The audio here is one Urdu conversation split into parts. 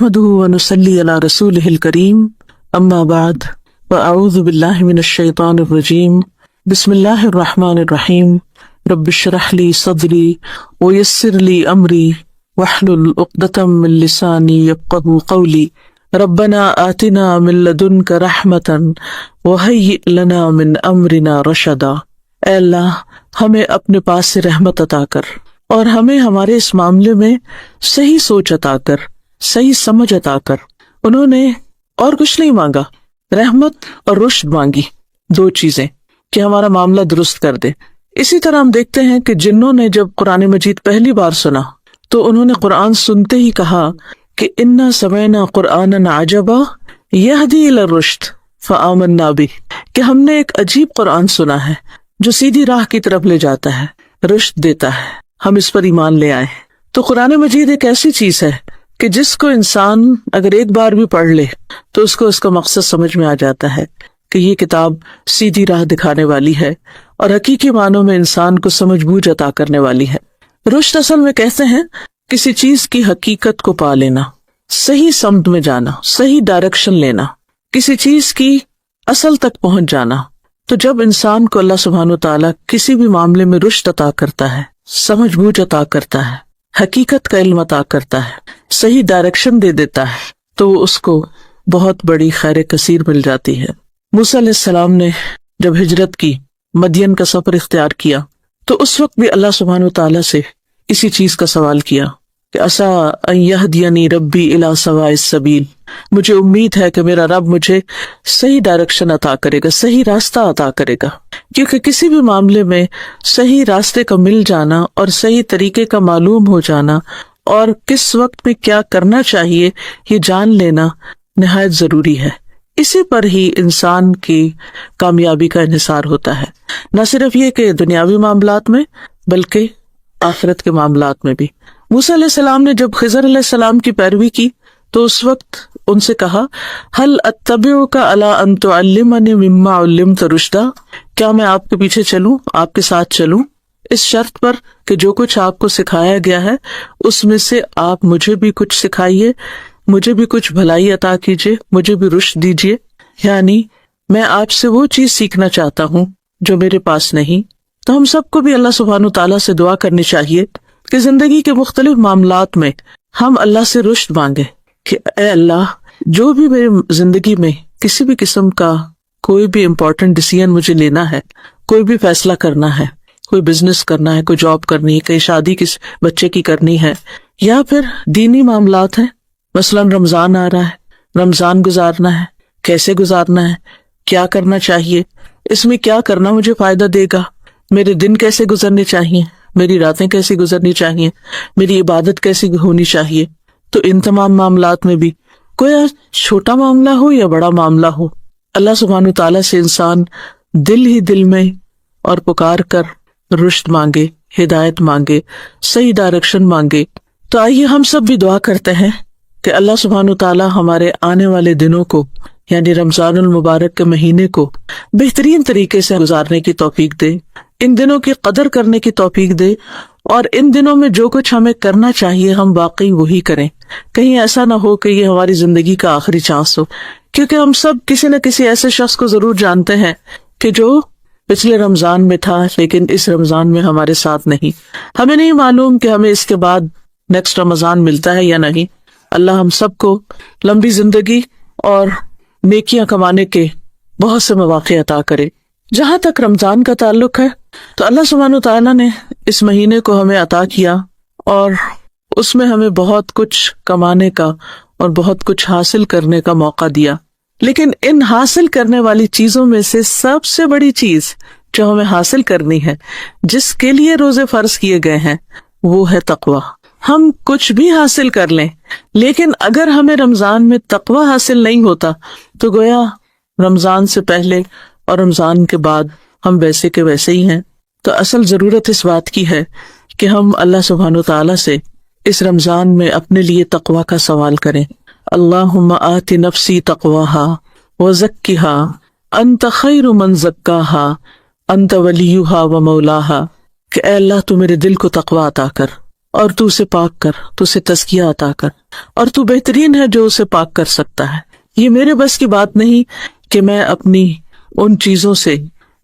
نحمده ونصلي على رسوله الكريم اما بعد فاعوذ بالله من الشيطان الرجيم بسم الله الرحمن الرحيم رب اشرح لي صدري ويسر لي امري واحلل عقدة من لساني يفقهوا قولي ربنا آتنا من لدنك رحمة وهيئ لنا من امرنا رشدا۔ اے اللہ ہمیں اپنے پاس سے رحمت عطا کر اور ہمیں ہمارے اس معاملے میں صحیح سوچ عطا کر، صحیح سمجھ عطا کر۔ انہوں نے اور کچھ نہیں مانگا، رحمت اور رشد مانگی، دو چیزیں کہ ہمارا معاملہ درست کر دے۔ اسی طرح ہم دیکھتے ہیں کہ جنوں نے جب قرآن مجید پہلی بار سنا تو انہوں نے قرآن سنتے ہی کہا کہ انا سمعنا قرآنا عجبا یہدی الی الرشد فآمنا بہ، کہ ہم نے ایک عجیب قرآن سنا ہے جو سیدھی راہ کی طرف لے جاتا ہے، رشد دیتا ہے، ہم اس پر ایمان لے آئے۔ تو قرآن مجید ایک ایسی چیز ہے کہ جس کو انسان اگر ایک بار بھی پڑھ لے تو اس کو اس کا مقصد سمجھ میں آ جاتا ہے کہ یہ کتاب سیدھی راہ دکھانے والی ہے اور حقیقی معنوں میں انسان کو سمجھ بوجھ عطا کرنے والی ہے۔ رشد اصل میں کہتے ہیں کسی چیز کی حقیقت کو پا لینا، صحیح سمت میں جانا، صحیح ڈائریکشن لینا، کسی چیز کی اصل تک پہنچ جانا۔ تو جب انسان کو اللہ سبحانہ وتعالیٰ کسی بھی معاملے میں رشد عطا کرتا ہے، سمجھ بوجھ عطا کرتا ہے، حقیقت کا علم عطا کرتا ہے، صحیح ڈائریکشن دے دیتا ہے، تو اس کو بہت بڑی خیر کثیر مل جاتی ہے۔ موسیٰ علیہ السلام نے جب ہجرت کی، مدین کا سفر اختیار کیا، تو اس وقت بھی اللہ سبحانہ وتعالیٰ سے اسی چیز کا سوال کیا کہ عسیٰ ان یہدینی ربی الی سواء السبیل، مجھے امید ہے کہ میرا رب مجھے صحیح ڈائریکشن عطا کرے گا، صحیح راستہ عطا کرے گا، کیونکہ کسی بھی معاملے میں صحیح راستے کا مل جانا اور صحیح طریقے کا معلوم ہو جانا اور کس وقت میں کیا کرنا چاہیے یہ جان لینا نہایت ضروری ہے۔ اسی پر ہی انسان کی کامیابی کا انحصار ہوتا ہے، نہ صرف یہ کہ دنیاوی معاملات میں بلکہ آخرت کے معاملات میں بھی۔ موسیٰ علیہ السلام نے جب خضر علیہ السلام کی پیروی کی تو اس وقت ان سے کہا هل اتبعک علی ان تعلمنی مما علمت رشدا، کیا میں آپ کے پیچھے چلوں، آپ کے ساتھ چلوں اس شرط پر کہ جو کچھ آپ کو سکھایا گیا ہے اس میں سے آپ مجھے بھی کچھ سکھائیے، مجھے بھی کچھ بھلائی عطا کیجیے، مجھے بھی رشد دیجیے، یعنی میں آپ سے وہ چیز سیکھنا چاہتا ہوں جو میرے پاس نہیں۔ تو ہم سب کو بھی اللہ سبحانہ تعالیٰ سے دعا کرنی چاہیے کہ زندگی کے مختلف معاملات میں ہم اللہ سے رشد مانگیں کہ اے اللہ، جو بھی میری زندگی میں کسی بھی قسم کا کوئی بھی امپورٹنٹ ڈیسیژن مجھے لینا ہے، کوئی بھی فیصلہ کرنا ہے، کوئی بزنس کرنا ہے، کوئی جاب کرنی ہے، کہیں شادی کس بچے کی کرنی ہے، یا پھر دینی معاملات ہیں، مثلا رمضان آ رہا ہے، رمضان گزارنا ہے، کیسے گزارنا ہے، کیا کرنا چاہیے، اس میں کیا کرنا مجھے فائدہ دے گا، میرے دن کیسے گزرنے چاہیے، میری راتیں کیسی گزرنی چاہیے، میری عبادت کیسی ہونی چاہیے۔ تو ان تمام معاملات میں بھی کوئی چھوٹا معاملہ ہو یا بڑا معاملہ ہو، اللہ سبحانہ تعالیٰ سے انسان دل ہی دل میں اور پکار کر رشد مانگے، ہدایت مانگے، صحیح ڈائریکشن مانگے۔ تو آئیے ہم سب بھی دعا کرتے ہیں کہ اللہ سبحانہ تعالیٰ ہمارے آنے والے دنوں کو، یعنی رمضان المبارک کے مہینے کو بہترین طریقے سے گزارنے کی توفیق دے، ان دنوں کی قدر کرنے کی توفیق دے، اور ان دنوں میں جو کچھ ہمیں کرنا چاہیے ہم واقعی وہی کریں۔ کہیں ایسا نہ ہو کہ یہ ہماری زندگی کا آخری چانس ہو، کیونکہ ہم سب کسی نہ کسی ایسے شخص کو ضرور جانتے ہیں کہ جو پچھلے رمضان میں تھا لیکن اس رمضان میں ہمارے ساتھ نہیں۔ ہمیں نہیں معلوم کہ ہمیں اس کے بعد نیکسٹ رمضان ملتا ہے یا نہیں۔ اللہ ہم سب کو لمبی زندگی اور نیکیاں کمانے کے بہت سے مواقع عطا کرے۔ جہاں تک رمضان کا تعلق ہے تو اللہ سبحانہ تعالیٰ نے اس مہینے کو ہمیں عطا کیا اور اس میں ہمیں بہت کچھ کمانے کا اور بہت کچھ حاصل کرنے کا موقع دیا، لیکن ان حاصل کرنے والی چیزوں میں سے سب سے بڑی چیز جو ہمیں حاصل کرنی ہے، جس کے لیے روزے فرض کیے گئے ہیں، وہ ہے تقویٰ۔ ہم کچھ بھی حاصل کر لیں لیکن اگر ہمیں رمضان میں تقویٰ حاصل نہیں ہوتا تو گویا رمضان سے پہلے اور رمضان کے بعد ہم ویسے کے ویسے ہی ہیں۔ تو اصل ضرورت اس بات کی ہے کہ ہم اللہ سبحانہ تعالیٰ سے اس رمضان میں اپنے لیے تقویٰ کا سوال کریں۔ اللہم آت نفسی تقواہا وزکھا انت خیر من زکاہا انت ولیہا و مولاہا، کہ اے اللہ تو میرے دل کو تقویٰ عطا کر، اور تو اسے پاک کر، تو اسے تزکیہ عطا کر، اور تو بہترین ہے جو اسے پاک کر سکتا ہے۔ یہ میرے بس کی بات نہیں کہ میں اپنی ان چیزوں سے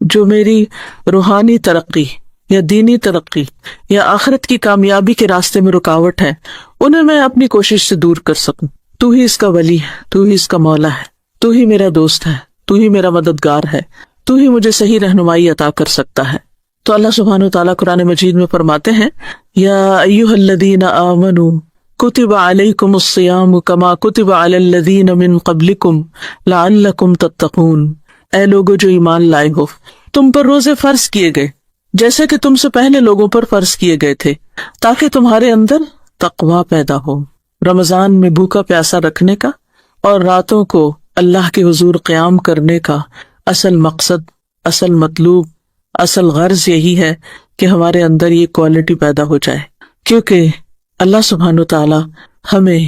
جو میری روحانی ترقی یا دینی ترقی یا آخرت کی کامیابی کے راستے میں رکاوٹ ہے، انہیں میں اپنی کوشش سے دور کر سکوں۔ تو ہی اس کا ولی ہے، تو ہی اس کا مولا ہے، تو ہی میرا دوست ہے، تو ہی میرا مددگار ہے، تو ہی مجھے صحیح رہنمائی عطا کر سکتا ہے۔ تو اللہ سبحانہ وتعالیٰ قرآن مجید میں فرماتے ہیں، یا ایھا الذین آمنوا کتب علیکم الصیام کما کتب علی الذین من قبلکم لعلکم تتقون، اے لوگو جو ایمان لائے ہو، تم پر روزے فرض کیے گئے جیسے کہ تم سے پہلے لوگوں پر فرض کیے گئے تھے، تاکہ تمہارے اندر تقوی پیدا ہو۔ رمضان میں بھوکا پیاسا رکھنے کا اور راتوں کو اللہ کے حضور قیام کرنے کا اصل مقصد، اصل مطلوب، اصل غرض یہی ہے کہ ہمارے اندر یہ کوالٹی پیدا ہو جائے، کیونکہ اللہ سبحانہ وتعالی ہمیں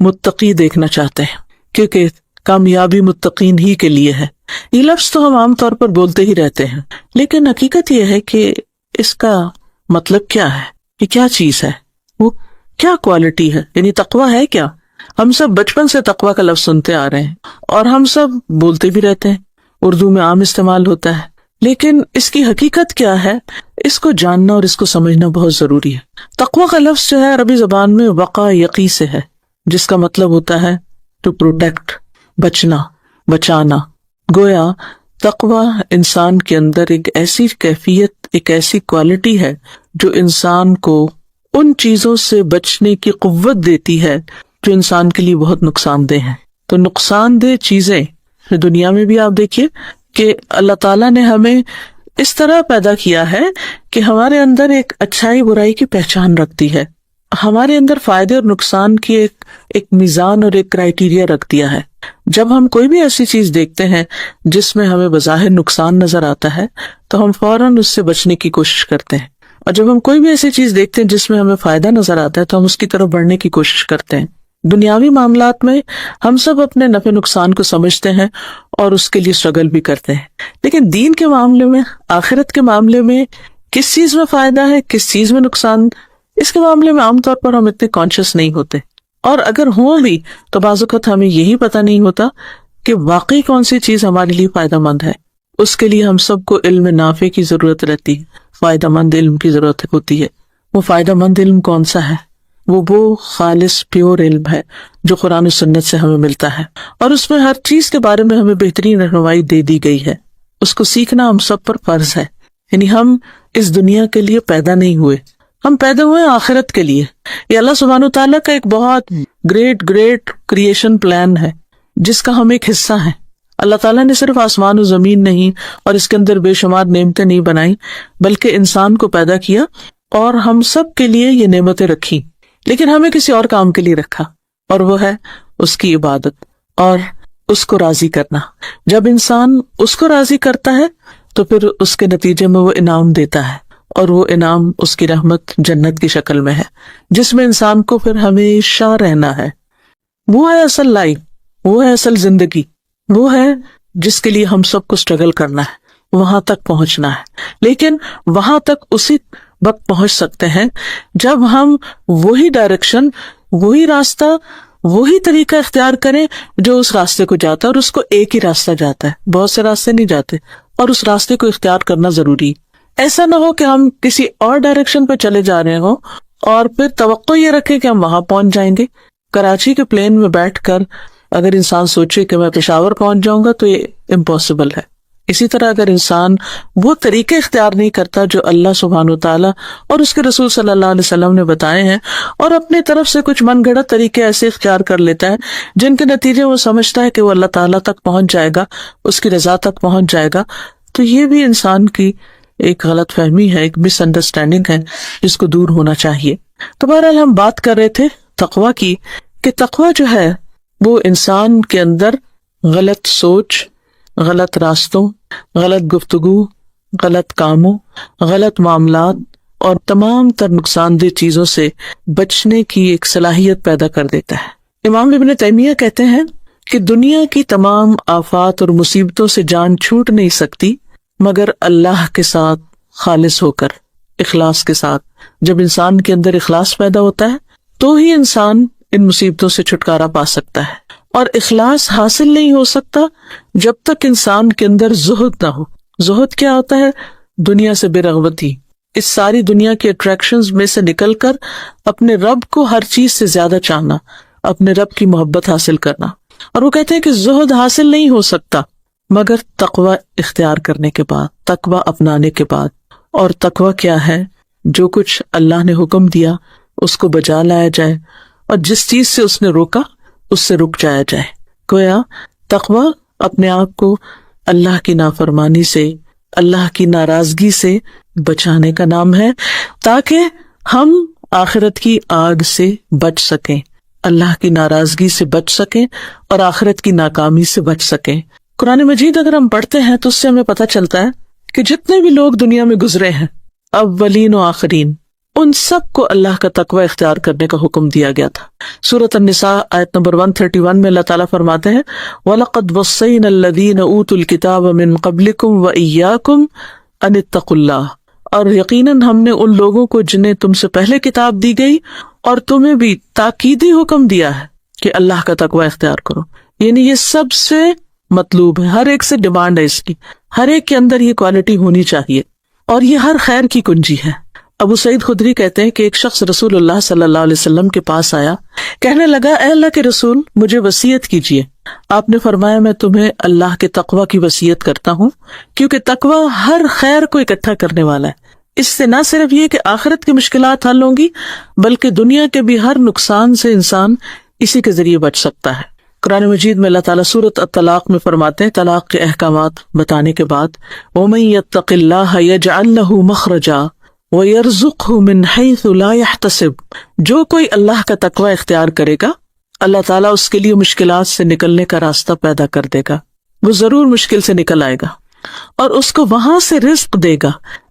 متقی دیکھنا چاہتے ہیں، کیونکہ کامیابی متقین ہی کے لیے ہے۔ یہ لفظ تو ہم عام طور پر بولتے ہی رہتے ہیں، لیکن حقیقت یہ ہے کہ اس کا مطلب کیا ہے، یہ کیا چیز ہے، وہ کیا کوالٹی ہے، یعنی تقویٰ ہے کیا؟ ہم سب بچپن سے تقویٰ کا لفظ سنتے آ رہے ہیں اور ہم سب بولتے بھی رہتے ہیں، اردو میں عام استعمال ہوتا ہے، لیکن اس کی حقیقت کیا ہے، اس کو جاننا اور اس کو سمجھنا بہت ضروری ہے۔ تقویٰ کا لفظ جو ہے عربی زبان میں وقع یقی سے ہے، جس کا مطلب ہوتا ہے ٹو پروٹیکٹ، بچنا، بچانا۔ گویا تقویٰ انسان کے اندر ایک ایسی کیفیت، ایک ایسی کوالٹی ہے جو انسان کو ان چیزوں سے بچنے کی قوت دیتی ہے جو انسان کے لیے بہت نقصان دہ ہیں۔ تو نقصان دہ چیزیں دنیا میں بھی آپ دیکھیے کہ اللہ تعالیٰ نے ہمیں اس طرح پیدا کیا ہے کہ ہمارے اندر ایک اچھائی برائی کی پہچان رکھتی ہے، ہمارے اندر فائدے اور نقصان کی ایک میزان اور ایک کرائیٹیریا رکھ دیا ہے۔ جب ہم کوئی بھی ایسی چیز دیکھتے ہیں جس میں ہمیں بظاہر نقصان نظر آتا ہے تو ہم فوراً اس سے بچنے کی کوشش کرتے ہیں، اور جب ہم کوئی بھی ایسی چیز دیکھتے ہیں جس میں ہمیں فائدہ نظر آتا ہے تو ہم اس کی طرف بڑھنے کی کوشش کرتے ہیں۔ دنیاوی معاملات میں ہم سب اپنے نفع نقصان کو سمجھتے ہیں اور اس کے لیے اسٹرگل بھی کرتے ہیں، لیکن دین کے معاملے میں، آخرت کے معاملے میں کس چیز میں فائدہ ہے، کس چیز میں نقصان، اس کے معاملے میں عام طور پر ہم اتنے کانشیس نہیں ہوتے، اور اگر ہوں بھی تو بعض اوقات ہمیں یہی پتہ نہیں ہوتا کہ واقعی کون سی چیز ہمارے لیے فائدہ مند ہے۔ اس کے لیے ہم سب کو علم نافع کی ضرورت رہتی ہے، فائدہ مند علم کی ضرورت ہوتی ہے۔ وہ فائدہ مند علم کون سا ہے؟ وہ خالص پیور علم ہے جو قرآن و سنت سے ہمیں ملتا ہے، اور اس میں ہر چیز کے بارے میں ہمیں بہترین رہنمائی دے دی گئی ہے۔ اس کو سیکھنا ہم سب پر فرض ہے، یعنی ہم اس دنیا کے لیے پیدا نہیں ہوئے، ہم پیدا ہوئے آخرت کے لیے۔ یہ اللہ سبحانہ وتعالیٰ کا ایک بہت گریٹ کریشن پلان ہے جس کا ہم ایک حصہ ہیں۔ اللہ تعالیٰ نے صرف آسمان و زمین نہیں اور اس کے اندر بے شمار نعمتیں نہیں بنائی، بلکہ انسان کو پیدا کیا اور ہم سب کے لیے یہ نعمتیں رکھی، لیکن ہمیں کسی اور کام کے لیے رکھا، اور وہ ہے اس کی عبادت اور اس کو راضی کرنا۔ جب انسان اس کو راضی کرتا ہے تو پھر اس کے نتیجے میں وہ انعام دیتا ہے، اور وہ انعام اس کی رحمت جنت کی شکل میں ہے، جس میں انسان کو پھر ہمیشہ رہنا ہے۔ وہ ہے اصل لائف، وہ ہے اصل زندگی، وہ ہے جس کے لیے ہم سب کو اسٹرگل کرنا ہے، وہاں تک پہنچنا ہے۔ لیکن وہاں تک اسی وقت پہنچ سکتے ہیں جب ہم وہی ڈائریکشن، وہی راستہ، وہی طریقہ اختیار کریں جو اس راستے کو جاتا ہے، اور اس کو ایک ہی راستہ جاتا ہے، بہت سے راستے نہیں جاتے، اور اس راستے کو اختیار کرنا ضروری۔ ایسا نہ ہو کہ ہم کسی اور ڈائریکشن پہ چلے جا رہے ہوں اور پھر توقع یہ رکھے کہ ہم وہاں پہنچ جائیں گے۔ کراچی کے پلین میں بیٹھ کر اگر انسان سوچے کہ میں پشاور پہنچ جاؤں گا تو یہ امپاسبل ہے۔ اسی طرح اگر انسان وہ طریقے اختیار نہیں کرتا جو اللہ سبحانہ وتعالیٰ اور اس کے رسول صلی اللہ علیہ وسلم نے بتائے ہیں، اور اپنی طرف سے کچھ من گھڑت طریقے ایسے اختیار کر لیتا ہے جن کے نتیجے وہ سمجھتا ہے کہ وہ اللہ تعالیٰ تک پہنچ جائے گا، اس کی رضا تک پہنچ جائے گا، تو یہ بھی انسان کی ایک غلط فہمی ہے، ایک مس انڈرسٹینڈنگ ہے جس کو دور ہونا چاہیے۔ تو بہرحال ہم بات کر رہے تھے تقویٰ کی، کہ تقویٰ جو ہے وہ انسان کے اندر غلط سوچ، غلط راستوں، غلط گفتگو، غلط کاموں، غلط معاملات اور تمام تر نقصان دہ چیزوں سے بچنے کی ایک صلاحیت پیدا کر دیتا ہے۔ امام ابن تیمیہ کہتے ہیں کہ دنیا کی تمام آفات اور مصیبتوں سے جان چھوٹ نہیں سکتی مگر اللہ کے ساتھ خالص ہو کر، اخلاص کے ساتھ، جب انسان کے اندر اخلاص پیدا ہوتا ہے تو ہی انسان ان مصیبتوں سے چھٹکارا پا سکتا ہے، اور اخلاص حاصل نہیں ہو سکتا جب تک انسان کے اندر زہد نہ ہو۔ زہد کیا ہوتا ہے؟ دنیا سے بے رغبتی، اس ساری دنیا کے اٹریکشنز میں سے نکل کر اپنے رب کو ہر چیز سے زیادہ چاہنا، اپنے رب کی محبت حاصل کرنا۔ اور وہ کہتے ہیں کہ زہد حاصل نہیں ہو سکتا مگر تقوی اختیار کرنے کے بعد، تقوی اپنانے کے بعد۔ اور تقوی کیا ہے؟ جو کچھ اللہ نے حکم دیا اس کو بجا لایا جائے، اور جس چیز سے اس نے روکا اس سے رک جایا جائے۔ گویا تقوی اپنے آپ کو اللہ کی نافرمانی سے، اللہ کی ناراضگی سے بچانے کا نام ہے، تاکہ ہم آخرت کی آگ سے بچ سکیں، اللہ کی ناراضگی سے بچ سکیں اور آخرت کی ناکامی سے بچ سکیں۔ قرآن مجید اگر ہم پڑھتے ہیں تو اس سے ہمیں پتہ چلتا ہے کہ جتنے بھی لوگ دنیا میں گزرے ہیں، اولین و آخرین، ان سب کو اللہ کا تقوی اختیار کرنے کا حکم دیا گیا تھا۔ سورۃ النساء آیت نمبر 131 میں اللہ تعالیٰ فرماتے ہیں وَلَقَدْ وَصَّيْنَا الَّذِينَ أُوتُوا الْكِتَابَ مِن قَبْلِكُمْ وَإِيَّاكُمْ أَنِ اتَّقُوا اللَّهَ، اور یقیناً ہم نے ان لوگوں کو جنہیں تم سے پہلے کتاب دی گئی اور تمہیں بھی تاکیدی حکم دیا ہے کہ اللہ کا تقوی اختیار کرو۔ یعنی یہ سب سے مطلوب ہے، ہر ایک سے ڈیمانڈ ہے اس کی، ہر ایک کے اندر یہ کوالٹی ہونی چاہیے، اور یہ ہر خیر کی کنجی ہے۔ ابو سعید خدری کہتے ہیں کہ ایک شخص رسول اللہ صلی اللہ علیہ وسلم کے پاس آیا، کہنے لگا اے اللہ کے رسول، مجھے وصیت کیجیے۔ آپ نے فرمایا میں تمہیں اللہ کے تقوی کی وصیت کرتا ہوں، کیونکہ تقوی ہر خیر کو اکٹھا کرنے والا ہے۔ اس سے نہ صرف یہ کہ آخرت کی مشکلات حل ہوں گی، بلکہ دنیا کے بھی ہر نقصان سے انسان اسی کے ذریعے بچ سکتا ہے۔ قرآن مجید میں اللہ تعالیٰ سورۃ الطلاق میں فرماتے ہیں، طلاق کے احکامات بتانے کے بعد وَمَن يَتَّقِ اللَّهَ يَجْعَل لَّهُ مَخْرَجًا وَيَرْزُقْهُ مِنْ حَيْثُ لَا يَحْتَسِبُ، جو کوئی اللہ کا تقوی اختیار کرے گا اللہ تعالیٰ اس کے لیے مشکلات سے نکلنے کا راستہ پیدا کر دے گا، وہ ضرور مشکل سے نکل آئے گا، اور اس کو وہاں سے رزق دے گا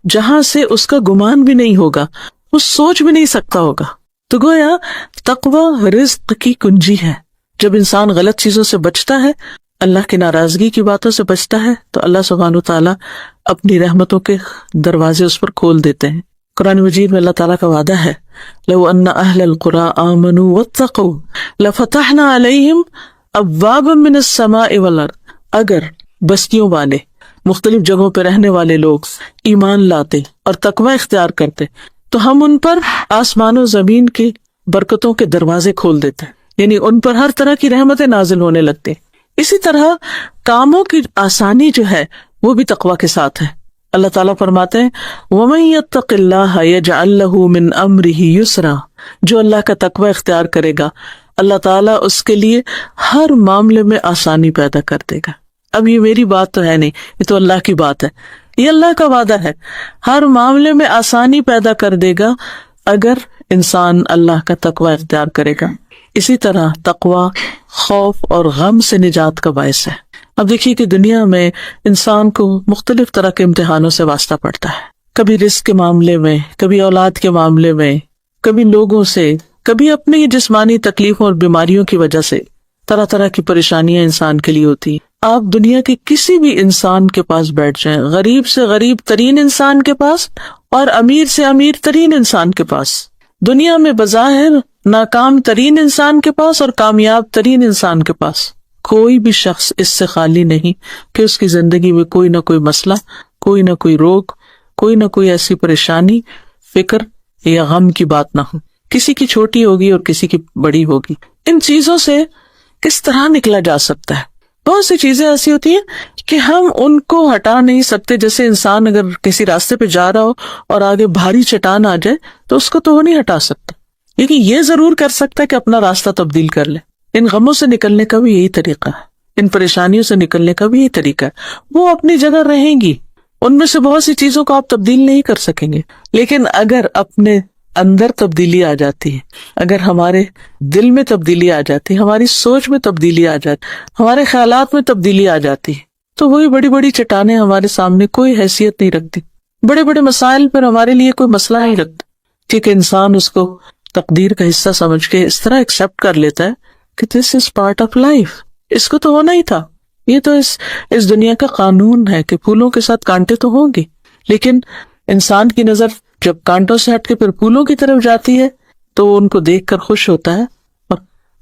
جہاں سے اس کا گمان بھی نہیں ہوگا، وہ سوچ بھی نہیں سکتا ہوگا۔ تو گویا تقوی رزق کی کنجی ہے۔ جب انسان غلط چیزوں سے بچتا ہے، اللہ کی ناراضگی کی باتوں سے بچتا ہے، تو اللہ سبحانہ وتعالیٰ اپنی رحمتوں کے دروازے اس پر کھول دیتے ہیں۔ قرآن مجید میں اللہ تعالیٰ کا وعدہ ہے لَوْ أَنَّ أَهْلَ الْقُرَىٰ آمَنُوا وَاتَّقَوْا لَفَتَحْنَا عَلَيْهِمْ أَبْوَابًا مِّنَ السَّمَاءِ وَالْأَرْضِ، اگر بستیوں والے، مختلف جگہوں پہ رہنے والے لوگ ایمان لاتے اور تقوی اختیار کرتے تو ہم ان پر آسمان و زمین کی برکتوں کے دروازے کھول دیتے، یعنی ان پر ہر طرح کی رحمتیں نازل ہونے لگتے۔ اسی طرح کاموں کی آسانی جو ہے وہ بھی تقوی کے ساتھ ہے۔ اللہ تعالیٰ فرماتے ہیں وَمَن يَتَّقِ اللَّهَ يَجْعَل لَّهُ مِنْ أَمْرِهِ يُسْرًا، جو اللہ کا تقوی اختیار کرے گا اللہ تعالیٰ اس کے لیے ہر معاملے میں آسانی پیدا کر دے گا۔ اب یہ میری بات تو ہے نہیں، یہ تو اللہ کی بات ہے، یہ اللہ کا وعدہ ہے، ہر معاملے میں آسانی پیدا کر دے گا اگر انسان اللہ کا تقوی اختیار کرے گا۔ اسی طرح تقوی خوف اور غم سے نجات کا باعث ہے۔ اب دیکھیے کہ دنیا میں انسان کو مختلف طرح کے امتحانوں سے واسطہ پڑتا ہے، کبھی رزق کے معاملے میں، کبھی اولاد کے معاملے میں، کبھی لوگوں سے، کبھی اپنی جسمانی تکلیفوں اور بیماریوں کی وجہ سے طرح طرح کی پریشانیاں انسان کے لیے ہوتی ہیں۔ آپ دنیا کے کسی بھی انسان کے پاس بیٹھ جائیں، غریب سے غریب ترین انسان کے پاس اور امیر سے امیر ترین انسان کے پاس، دنیا میں بظاہر ناکام ترین انسان کے پاس اور کامیاب ترین انسان کے پاس، کوئی بھی شخص اس سے خالی نہیں کہ اس کی زندگی میں کوئی نہ کوئی مسئلہ، کوئی نہ کوئی روگ، کوئی نہ کوئی ایسی پریشانی، فکر یا غم کی بات نہ ہو، کسی کی چھوٹی ہوگی اور کسی کی بڑی ہوگی۔ ان چیزوں سے کس طرح نکلا جا سکتا ہے؟ بہت سی چیزیں ایسی ہوتی ہیں کہ ہم ان کو ہٹا نہیں سکتے، جیسے انسان اگر کسی راستے پہ جا رہا ہو اور آگے بھاری چٹان آ جائے تو اس کو تو وہ نہیں ہٹا سکتا، لیکن یہ ضرور کر سکتا ہے کہ اپنا راستہ تبدیل کر لے۔ ان غموں سے نکلنے کا بھی یہی طریقہ ہے، ان پریشانیوں سے نکلنے کا بھی یہی طریقہ ہے۔ وہ اپنی جگہ رہیں گی، ان میں سے بہت سی چیزوں کو آپ تبدیل نہیں کر سکیں گے، لیکن اگر اپنے اندر تبدیلی آ جاتی ہے، اگر ہمارے دل میں تبدیلی آ جاتی، ہماری سوچ میں تبدیلی آ جاتی، ہمارے خیالات میں تبدیلی آ جاتی، تو وہی بڑی بڑی چٹانیں ہمارے سامنے کوئی حیثیت نہیں رکھتی، بڑے بڑے مسائل پر ہمارے لیے کوئی مسئلہ نہیں رکھتا، کیونکہ انسان اس کو تقدیر کا حصہ سمجھ کے اس طرح ایکسپٹ کر لیتا ہے کہ دس از پارٹ آف لائف، اس کو تو ہونا ہی تھا، یہ تو اس دنیا کا قانون ہے کہ پھولوں کے ساتھ کانٹے تو ہوں گے، لیکن انسان کی نظر جب کانٹوں سے ہٹ کے پھر پھولوں کی طرف جاتی ہے تو وہ ان کو دیکھ کر خوش ہوتا ہے اور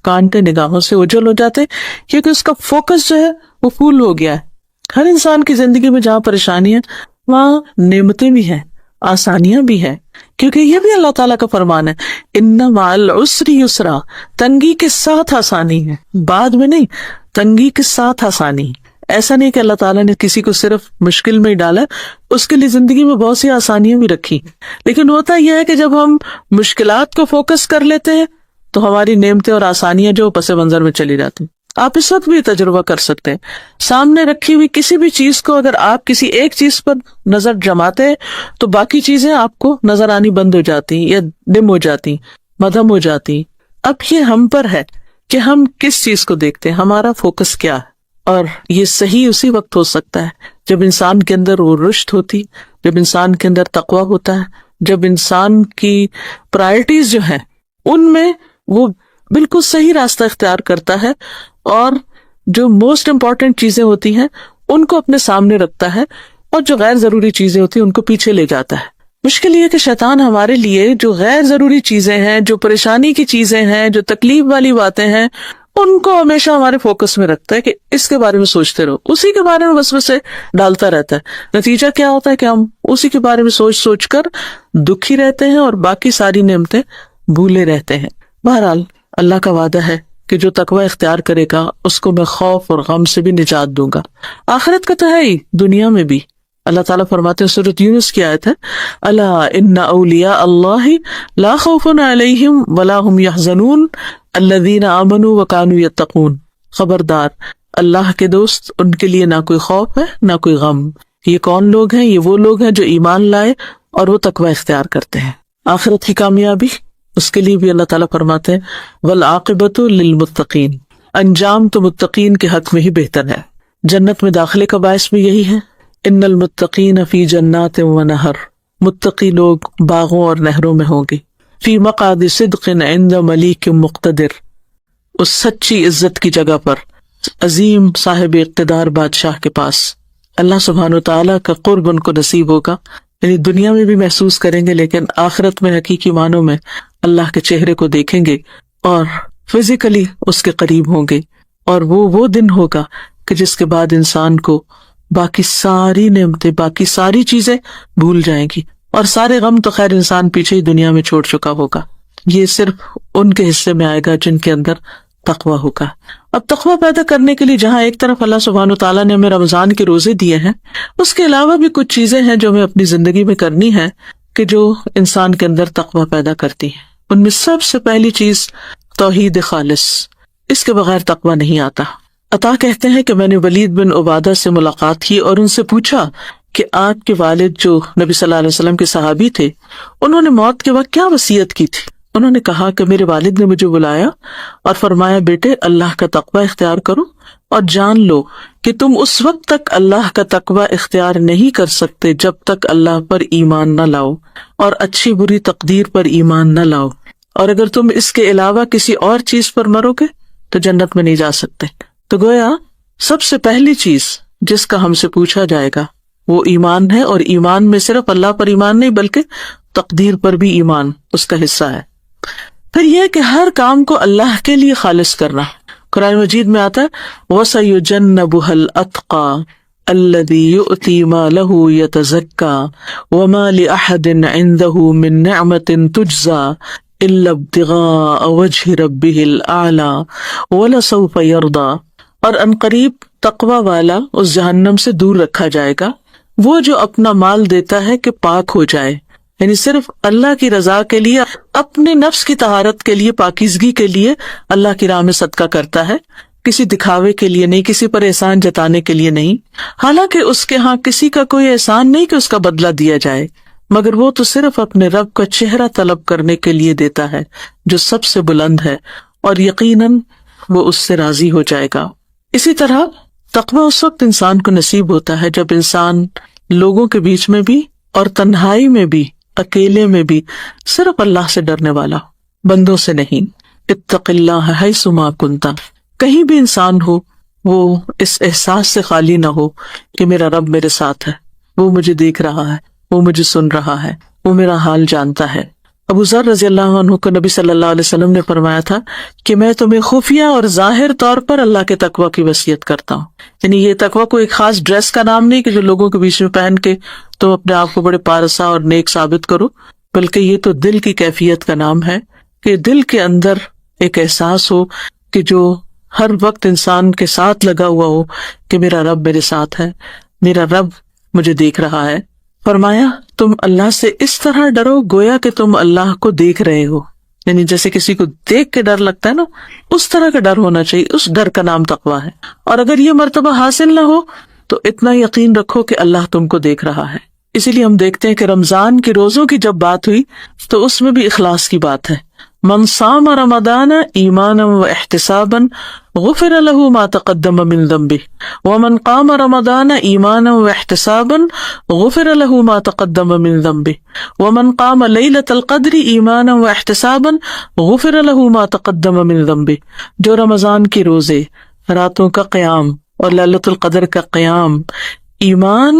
کانٹے نگاہوں سے اجل ہو جاتے ہیں، کیونکہ اس کا فوکس جو ہے وہ پھول ہو گیا ہے۔ ہر انسان کی زندگی میں جہاں پریشانی ہے وہاں نعمتیں بھی ہیں، آسانیاں بھی ہیں، کیونکہ یہ بھی اللہ تعالیٰ کا فرمان ہے، ان مع العسر یسرا، تنگی کے ساتھ آسانی ہے، بعد میں نہیں، تنگی کے ساتھ آسانی۔ ایسا نہیں کہ اللہ تعالیٰ نے کسی کو صرف مشکل میں ہی ڈالا، اس کے لیے زندگی میں بہت سی آسانیاں بھی رکھی، لیکن ہوتا یہ ہے کہ جب ہم مشکلات کو فوکس کر لیتے ہیں تو ہماری نعمتیں اور آسانیاں جو پس منظر میں چلی جاتی ہیں۔ آپ اس وقت بھی تجربہ کر سکتے ہیں، سامنے رکھی ہوئی کسی بھی چیز کو اگر آپ کسی ایک چیز پر نظر جماتے ہیں تو باقی چیزیں آپ کو نظر آنی بند ہو جاتی یا ڈم ہو جاتی، مدھم ہو جاتی۔ اب یہ ہم پر ہے کہ ہم کس چیز کو دیکھتے ہیں، ہمارا فوکس کیا ہے، اور یہ صحیح اسی وقت ہو سکتا ہے جب انسان کے اندر وہ رشد ہوتی، جب انسان کے اندر تقویٰ ہوتا ہے، جب انسان کی پرائرٹیز جو ہیں ان میں وہ بالکل صحیح راستہ اختیار کرتا ہے اور جو موسٹ امپورٹنٹ چیزیں ہوتی ہیں ان کو اپنے سامنے رکھتا ہے اور جو غیر ضروری چیزیں ہوتی ہیں ان کو پیچھے لے جاتا ہے۔ مشکل یہ کہ شیطان ہمارے لیے جو غیر ضروری چیزیں ہیں، جو پریشانی کی چیزیں ہیں، جو تکلیف والی باتیں ہیں، ان کو ہمیشہ ہمارے فوکس میں رکھتا ہے کہ اس کے بارے میں سوچتے رہو، اسی کے بارے میں وسوسے ڈالتا رہتا ہے۔ نتیجہ کیا ہوتا ہے کہ ہم اسی کے بارے میں سوچ سوچ کر دکھی رہتے ہیں اور باقی ساری نعمتیں بھولے رہتے ہیں۔ بہرحال اللہ کا وعدہ ہے کہ جو تقوی اختیار کرے گا اس کو میں خوف اور غم سے بھی نجات دوں گا، آخرت کا تو ہے ہی، دنیا میں بھی۔ اللہ تعالیٰ فرماتے ہیں، سورۃ یونس کی آیت ہے، الا ان اولیاء اللہ لا خوف علیہم ولا هم يحزنون الذین آمنوا وکانوا یتقون، خبردار، اللہ کے دوست، ان کے لیے نہ کوئی خوف ہے نہ کوئی غم۔ یہ کون لوگ ہیں؟ یہ وہ لوگ ہیں جو ایمان لائے اور وہ تقوی اختیار کرتے ہیں۔ آخرت کی کامیابی اس کے لیے بھی اللہ تعالیٰ فرماتے ہیں، والعاقبۃ للمتقین، انجام تو متقین کے حق میں ہی بہتر ہے۔ جنت میں داخلے کا باعث بھی یہی ہے، ان المتقین فی جنات ونہر، متقی لوگ باغوں اور نہروں میں ہوں گے، فی مقعد صدق عند ملیک مقتدر، اس سچی عزت کی جگہ پر، عظیم صاحب اقتدار بادشاہ کے پاس۔ اللہ سبحانہ وتعالیٰ کا قرب ان کو نصیب ہوگا، یعنی دنیا میں بھی محسوس کریں گے لیکن آخرت میں حقیقی معنوں میں اللہ کے چہرے کو دیکھیں گے اور فزیکلی اس کے قریب ہوں گے، اور وہ دن ہوگا کہ جس کے بعد انسان کو باقی ساری نعمتیں، باقی ساری چیزیں بھول جائیں گی، اور سارے غم تو خیر انسان پیچھے ہی دنیا میں چھوڑ چکا ہوگا۔ یہ صرف ان کے حصے میں آئے گا جن کے اندر تقویٰ ہوگا۔ اب تقویٰ پیدا کرنے کے لیے جہاں ایک طرف اللہ سبحانہ وتعالیٰ نے ہمیں رمضان کے روزے دیے ہیں، اس کے علاوہ بھی کچھ چیزیں ہیں جو ہمیں اپنی زندگی میں کرنی ہے کہ جو انسان کے اندر تقویٰ پیدا کرتی ہیں۔ ان میں سب سے پہلی چیز توحید خالص، اس کے بغیر تقویٰ نہیں آتا۔ عطا کہتے ہیں کہ میں نے ولید بن عبادہ سے ملاقات کی اور ان سے پوچھا کہ آپ کے والد جو نبی صلی اللہ علیہ وسلم کے صحابی تھے، انہوں نے موت کے وقت کیا وصیت کی تھی؟ انہوں نے کہا کہ میرے والد نے مجھے بلایا اور فرمایا، بیٹے اللہ کا تقوی اختیار کرو اور جان لو کہ تم اس وقت تک اللہ کا تقوی اختیار نہیں کر سکتے جب تک اللہ پر ایمان نہ لاؤ اور اچھی بری تقدیر پر ایمان نہ لاؤ، اور اگر تم اس کے علاوہ کسی اور چیز پر مرو گے تو جنت میں نہیں جا سکتے۔ تو گویا سب سے پہلی چیز جس کا ہم سے پوچھا جائے گا وہ ایمان ہے، اور ایمان میں صرف اللہ پر ایمان نہیں بلکہ تقدیر پر بھی ایمان اس کا حصہ ہے۔ پھر یہ کہ ہر کام کو اللہ کے لیے خالص کرنا۔ قرآن مجید میں آتا ہے وَسَيُجَنَّبُهَا الْأَتْقَى الَّذِي يُؤْتِي مَالَهُ يَتَزَكَّى وَمَا لِأَحَدٍ عِندَهُ مِن نِعْمَةٍ تُجْزَى إِلَّا ابْتِغَاءَ وَجْهِ رَبِّهِ الْأَعْلَى وَلَسَوْفَ يَرْضَى، اور عنقریب تقوی والا اس جہنم سے دور رکھا جائے گا، وہ جو اپنا مال دیتا ہے کہ پاک ہو جائے، یعنی صرف اللہ کی رضا کے لیے، اپنے نفس کی طہارت کے لیے، پاکیزگی کے لیے اللہ کی راہ میں صدقہ کرتا ہے، کسی دکھاوے کے لیے نہیں، کسی پر احسان جتانے کے لیے نہیں، حالانکہ اس کے ہاں کسی کا کوئی احسان نہیں کہ اس کا بدلہ دیا جائے، مگر وہ تو صرف اپنے رب کا چہرہ طلب کرنے کے لیے دیتا ہے جو سب سے بلند ہے، اور یقیناً وہ اس سے راضی ہو جائے گا۔ اسی طرح تقوی اس وقت انسان کو نصیب ہوتا ہے جب انسان لوگوں کے بیچ میں بھی اور تنہائی میں بھی، اکیلے میں بھی صرف اللہ سے ڈرنے والا، بندوں سے نہیں۔ اتق اللہ حیث ما کنت، کہیں بھی انسان ہو وہ اس احساس سے خالی نہ ہو کہ میرا رب میرے ساتھ ہے، وہ مجھے دیکھ رہا ہے، وہ مجھے سن رہا ہے، وہ میرا حال جانتا ہے۔ ابو ذر رضی اللہ عنہ کو نبی صلی اللہ علیہ وسلم نے فرمایا تھا کہ میں تمہیں خفیہ اور ظاہر طور پر اللہ کے تقوی کی وصیت کرتا ہوں۔ یعنی یہ تقوی کو ایک خاص ڈریس کا نام نہیں کہ جو لوگوں کے بیچ میں پہن کے تم اپنے آپ کو بڑے پارسا اور نیک ثابت کرو، بلکہ یہ تو دل کی کیفیت کا نام ہے کہ دل کے اندر ایک احساس ہو کہ جو ہر وقت انسان کے ساتھ لگا ہوا ہو کہ میرا رب میرے ساتھ ہے، میرا رب مجھے دیکھ رہا ہے۔ فرمایا تم اللہ سے اس طرح ڈرو گویا کہ تم اللہ کو دیکھ رہے ہو، یعنی جیسے کسی کو دیکھ کے ڈر لگتا ہے نا، اس طرح کا ڈر ہونا چاہیے۔ اس ڈر کا نام تقویٰ ہے۔ اور اگر یہ مرتبہ حاصل نہ ہو تو اتنا یقین رکھو کہ اللہ تم کو دیکھ رہا ہے۔ اسی لیے ہم دیکھتے ہیں کہ رمضان کے روزوں کی جب بات ہوئی تو اس میں بھی اخلاص کی بات ہے۔ من صام رمضان ایمانا و احتسابا غفر له ما تقدم من ذنبه ومن قام رمضان ایمانا و احتسابا غفر له ما تقدم من ذنبه ومن قام ليلة القدر ایمانا و احتسابا غفر له ما تقدم من ذنبه۔ جو رمضان کے روزے، راتوں کا قیام اور لیلۃ القدر کا قیام ایمان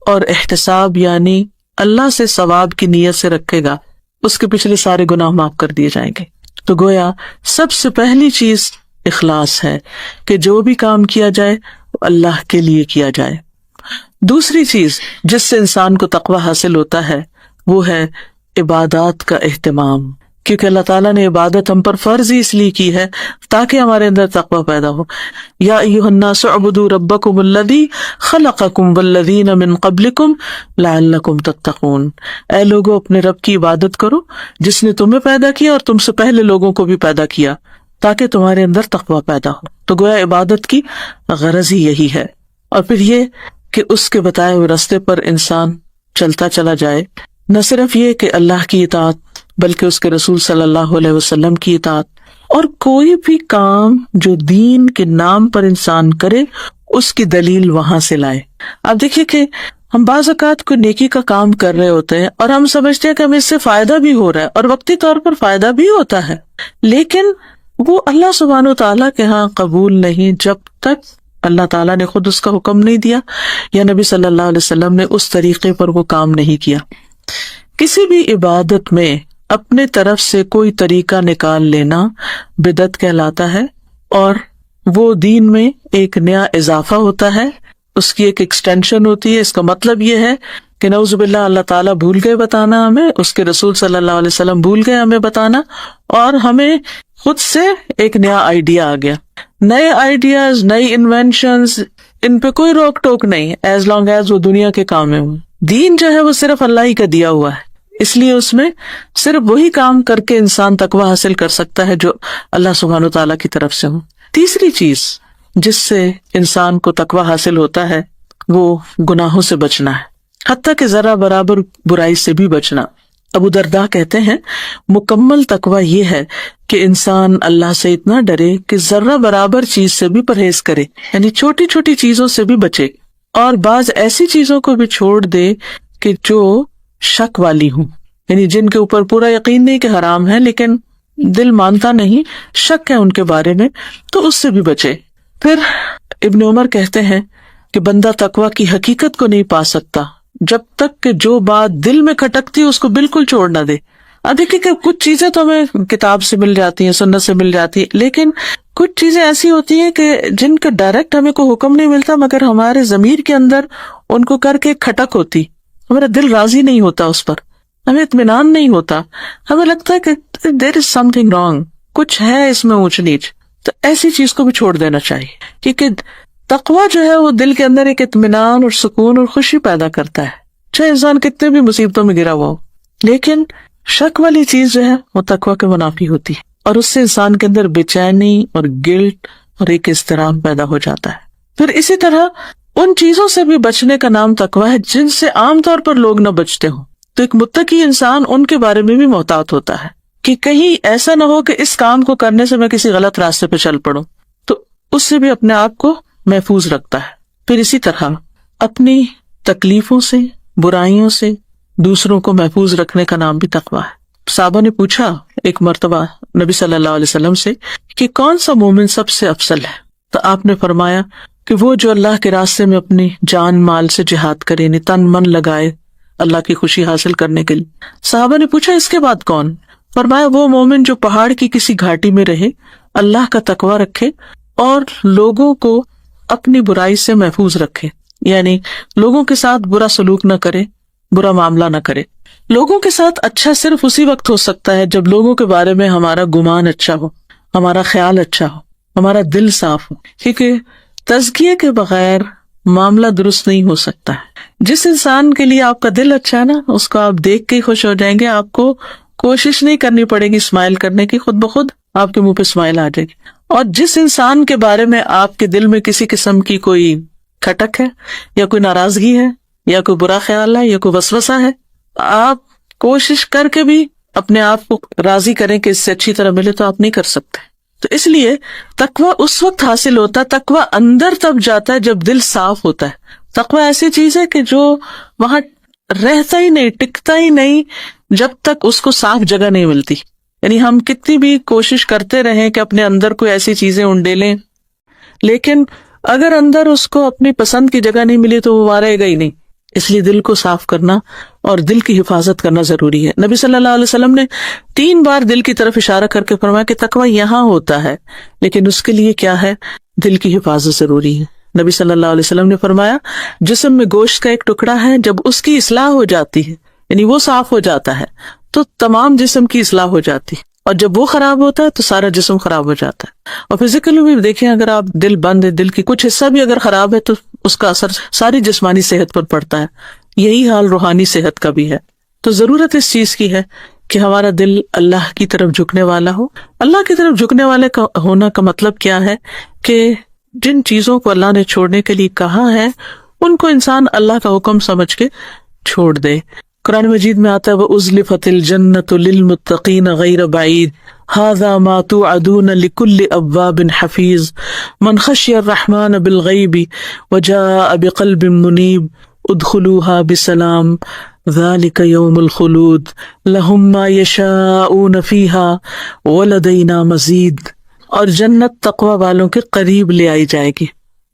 اور احتساب یعنی اللہ سے ثواب کی نیت سے رکھے گا، اس کے پچھلے سارے گناہ معاف کر دیے جائیں گے۔ تو گویا سب سے پہلی چیز اخلاص ہے کہ جو بھی کام کیا جائے وہ اللہ کے لیے کیا جائے۔ دوسری چیز جس سے انسان کو تقویٰ حاصل ہوتا ہے وہ ہے عبادات کا اہتمام، کیونکہ اللہ تعالیٰ نے عبادت ہم پر فرض ہی اس لیے کی ہے تاکہ ہمارے اندر تقویٰ پیدا ہو۔ یا ایھا الناس اعبدوا ربکم الذی خلقکم والذین من قبلکم لعلکم تتقون۔ اے لوگو اپنے رب کی عبادت کرو جس نے تمہیں پیدا کیا اور تم سے پہلے لوگوں کو بھی پیدا کیا تاکہ تمہارے اندر تقویٰ پیدا ہو۔ تو گویا عبادت کی غرض ہی یہی ہے۔ اور پھر یہ کہ اس کے بتائے ہوئے راستے پر انسان چلتا چلا جائے، نہ صرف یہ کہ اللہ کی اطاعت بلکہ اس کے رسول صلی اللہ علیہ وسلم کی اطاعت، اور کوئی بھی کام جو دین کے نام پر انسان کرے اس کی دلیل وہاں سے لائے۔ آپ دیکھیے کہ ہم بعض اوقات کوئی نیکی کا کام کر رہے ہوتے ہیں اور ہم سمجھتے ہیں کہ ہمیں اس سے فائدہ بھی ہو رہا ہے اور وقتی طور پر فائدہ بھی ہوتا ہے، لیکن وہ اللہ سبحانہ و تعالیٰ کے ہاں قبول نہیں جب تک اللہ تعالیٰ نے خود اس کا حکم نہیں دیا یا نبی صلی اللہ علیہ وسلم نے اس طریقے پر وہ کام نہیں کیا۔ کسی بھی عبادت میں اپنے طرف سے کوئی طریقہ نکال لینا بدعت کہلاتا ہے، اور وہ دین میں ایک نیا اضافہ ہوتا ہے، اس کی ایک ایکسٹینشن ہوتی ہے۔ اس کا مطلب یہ ہے کہ نعوذ باللہ اللہ تعالیٰ بھول گئے بتانا ہمیں، اس کے رسول صلی اللہ علیہ وسلم بھول گئے ہمیں بتانا، اور ہمیں خود سے ایک نیا آئیڈیا آ گیا۔ نئے آئیڈیاز، نئی انوینشنز، ان پہ کوئی روک ٹوک نہیں ایز لانگ ایز وہ دنیا کے کام میں ہوں۔ دین جو ہے وہ صرف اللہ ہی کا دیا ہوا ہے، اس لیے اس میں صرف وہی کام کر کے انسان تقویٰ حاصل کر سکتا ہے جو اللہ سبحانہ و تعالیٰ کی طرف سے ہو۔ تیسری چیز جس سے انسان کو تقویٰ حاصل ہوتا ہے وہ گناہوں سے بچنا ہے، حتیٰ کہ ذرا برابر برائی سے بھی بچنا۔ ابو درداء کہتے ہیں مکمل تقویٰ یہ ہے کہ انسان اللہ سے اتنا ڈرے کہ ذرہ برابر چیز سے بھی پرہیز کرے، یعنی چھوٹی چھوٹی چیزوں سے بھی بچے، اور بعض ایسی چیزوں کو بھی چھوڑ دے کہ جو شک والی ہوں، یعنی جن کے اوپر پورا یقین نہیں کہ حرام ہے لیکن دل مانتا نہیں، شک ہے ان کے بارے میں، تو اس سے بھی بچے۔ پھر ابن عمر کہتے ہیں کہ بندہ تقویٰ کی حقیقت کو نہیں پا سکتا جب تک کہ جو بات دل میں کھٹکتی اس کو بالکل چھوڑ نہ دے۔ اب دیکھیے کہ کچھ چیزیں تو ہمیں کتاب سے مل جاتی ہیں، سنت سے مل جاتی ہیں، لیکن کچھ چیزیں ایسی ہوتی ہیں کہ جن کا ڈائریکٹ ہمیں کوئی حکم نہیں ملتا، مگر ہمارے ضمیر کے اندر ان کو کر کے کھٹک ہوتی، ہمارا دل راضی نہیں ہوتا اس پر، ہمیں اطمینان نہیں ہوتا، ہمیں لگتا ہے کہ دیر از سم تھنگ رانگ، کچھ ہے اس میں اونچ نیچ، تو ایسی چیز کو بھی چھوڑ دینا چاہیے، کیونکہ تقویٰ جو ہے وہ دل کے اندر ایک اطمینان اور سکون اور خوشی پیدا کرتا ہے، چاہے انسان کتنے بھی مصیبتوں میں گرا ہوا ہو۔ لیکن شک والی چیز جو ہے وہ تقویٰ کے منافی ہوتی ہے، اور اس سے انسان کے اندر بے چینی اور گلٹ اور ایک اضطراب پیدا ہو جاتا ہے۔ پھر اسی طرح ان چیزوں سے بھی بچنے کا نام تقویٰ ہے جن سے عام طور پر لوگ نہ بچتے ہوں، تو ایک متقی انسان ان کے بارے میں بھی محتاط ہوتا ہے کہ کہیں ایسا نہ ہو کہ اس کام کو کرنے سے میں کسی غلط راستے پہ چل پڑوں، تو اس سے بھی اپنے آپ کو محفوظ رکھتا ہے۔ پھر اسی طرح اپنی تکلیفوں سے، برائیوں سے دوسروں کو محفوظ رکھنے کا نام بھی تقویٰ ہے۔ صحابہ نے پوچھا ایک مرتبہ نبی صلی اللہ علیہ وسلم سے کہ کون سا مومن سب سے افضل ہے، تو آپ نے فرمایا کہ وہ جو اللہ کے راستے میں اپنی جان مال سے جہاد کرے، یعنی تن من لگائے، اللہ کی خوشی حاصل کرنے کے لیے۔ صحابہ نے پوچھا اس کے بعد کون؟ فرمایا وہ مومن جو پہاڑ کی کسی گھاٹی میں رہے، اللہ کا تقوی رکھے اور لوگوں کو اپنی برائی سے محفوظ رکھے، یعنی لوگوں کے ساتھ برا سلوک نہ کرے، برا معاملہ نہ کرے۔ لوگوں کے ساتھ اچھا صرف اسی وقت ہو سکتا ہے جب لوگوں کے بارے میں ہمارا گمان اچھا ہو، ہمارا خیال اچھا ہو، ہمارا دل صاف ہو، کیونکہ تزکیے کے بغیر معاملہ درست نہیں ہو سکتا ہے۔ جس انسان کے لیے آپ کا دل اچھا ہے نا، اس کو آپ دیکھ کے ہی خوش ہو جائیں گے، آپ کو کوشش نہیں کرنی پڑے گی اسمائل کرنے کی، خود بخود آپ کے منہ پہ اسمائل آ جائے گی۔ اور جس انسان کے بارے میں آپ کے دل میں کسی قسم کی کوئی کھٹک ہے یا کوئی ناراضگی ہے یا کوئی برا خیال ہے یا کوئی وسوسہ ہے، آپ کوشش کر کے بھی اپنے آپ کو راضی کریں کہ اس سے اچھی طرح ملے تو آپ نہیں کر سکتے۔ تو اس لیے تقویٰ اس وقت حاصل ہوتا ہے، تقویٰ اندر تب جاتا ہے جب دل صاف ہوتا ہے۔ تقویٰ ایسی چیز ہے کہ جو وہاں رہتا ہی نہیں، ٹکتا ہی نہیں جب تک اس کو صاف جگہ نہیں ملتی۔ یعنی ہم کتنی بھی کوشش کرتے رہیں کہ اپنے اندر کوئی ایسی چیزیں انڈیلیں، لیکن اگر اندر اس کو اپنی پسند کی جگہ نہیں ملی تو وہ وہاں رہے گا ہی نہیں۔ اس لیے دل کو صاف کرنا اور دل کی حفاظت کرنا ضروری ہے۔ نبی صلی اللہ علیہ وسلم نے 3 بار دل کی طرف اشارہ کر کے فرمایا کہ تقویٰ یہاں ہوتا ہے، لیکن اس کے لیے کیا ہے؟ دل کی حفاظت ضروری ہے۔ نبی صلی اللہ علیہ وسلم نے فرمایا جسم میں گوشت کا ایک ٹکڑا ہے، جب اس کی اصلاح ہو جاتی ہے، یعنی وہ صاف ہو جاتا ہے، تو تمام جسم کی اصلاح ہو جاتی ہے، اور جب وہ خراب ہوتا ہے تو سارا جسم خراب ہو جاتا ہے۔ اور فزیکلی بھی دیکھیں، اگر آپ دل بند ہے، دل کی کچھ حصہ بھی اگر خراب ہے تو اس کا اثر ساری جسمانی صحت پر پڑتا ہے۔ یہی حال روحانی صحت کا بھی ہے۔ تو ضرورت اس چیز کی ہے کہ ہمارا دل اللہ کی طرف جھکنے والا ہو۔ اللہ کی طرف جھکنے والے کا ہونا کا مطلب کیا ہے؟ کہ جن چیزوں کو اللہ نے چھوڑنے کے لیے کہا ہے ان کو انسان اللہ کا حکم سمجھ کے چھوڑ دے۔ قرآن مجید میں آتا ہے وَأُزْلِفَتِ الْجَنَّةُ لِلْمُتَّقِينَ غَيْرَ بَعِيدٍ هَذَا مَا تُوعَدُونَ لِكُلِّ أَوَّابٍ حَفِيظٍ مَنْ خَشِيَ الرَّحْمَنَ بِالْغَيْبِ وَجَاءَ بِقَلْبٍ مُنِيبٍ ادخلوها بسلام ذلك يوم الخلود لهم ما يشاءون فيها ولدينا مزید۔ اور جنت تقوی والوں کے قریب لے آئی جائے گی،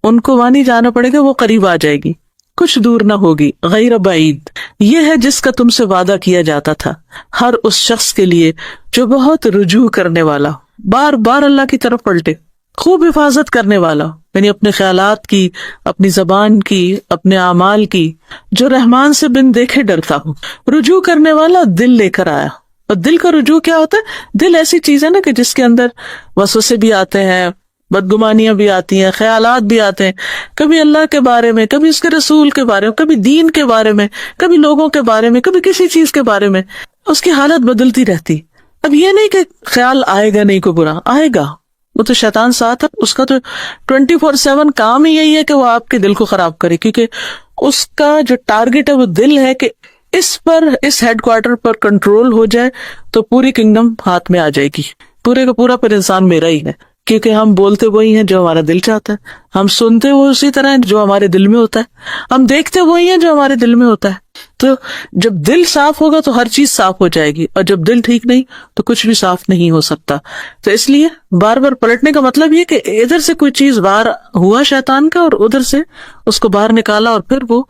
ان کو وہاں نہیں جانا پڑے گا، وہ قریب آ جائے گی، کچھ دور نہ ہوگی۔ غیر بعید یہ ہے جس کا تم سے وعدہ کیا جاتا تھا ہر اس شخص کے لیے جو بہت رجوع کرنے والا ہو، بار بار اللہ کی طرف پلٹے، خوب حفاظت کرنے والا ہو، یعنی اپنے خیالات کی، اپنی زبان کی، اپنے اعمال کی، جو رحمان سے بن دیکھے ڈرتا ہو۔ رجوع کرنے والا دل لے کر آیا۔ اور دل کا رجوع کیا ہوتا ہے؟ دل ایسی چیز ہے نا کہ جس کے اندر وسوسے بھی آتے ہیں، بدگمانیاں بھی آتی ہیں، خیالات بھی آتے ہیں، کبھی اللہ کے بارے میں، کبھی اس کے رسول کے بارے میں، کبھی دین کے بارے میں، کبھی لوگوں کے بارے میں، کبھی کسی چیز کے بارے میں، اس کی حالت بدلتی رہتی۔ اب یہ نہیں کہ خیال آئے گا نہیں، کوئی برا آئے گا، وہ تو شیطان ساتھ ہے، اس کا تو 24/7 کام ہی یہی ہے کہ وہ آپ کے دل کو خراب کرے، کیونکہ اس کا جو ٹارگٹ ہے وہ دل ہے کہ اس ہیڈ کوارٹر پر کنٹرول ہو جائے تو پوری کنگڈم ہاتھ میں آ جائے گی، پورے کا پورا پھر انسان میرا ہی ہے، کیونکہ ہم بولتے وہی ہیں جو ہمارا دل چاہتا ہے، ہم سنتے وہ اسی طرح ہیں جو ہمارے دل میں ہوتا ہے، ہم دیکھتے وہی ہیں جو ہمارے دل میں ہوتا ہے۔ تو جب دل صاف ہوگا تو ہر چیز صاف ہو جائے گی، اور جب دل ٹھیک نہیں تو کچھ بھی صاف نہیں ہو سکتا۔ تو اس لیے بار بار پلٹنے کا مطلب یہ کہ ادھر سے کوئی چیز باہر ہوا شیطان کا، اور ادھر سے اس کو باہر نکالا، اور پھر وہ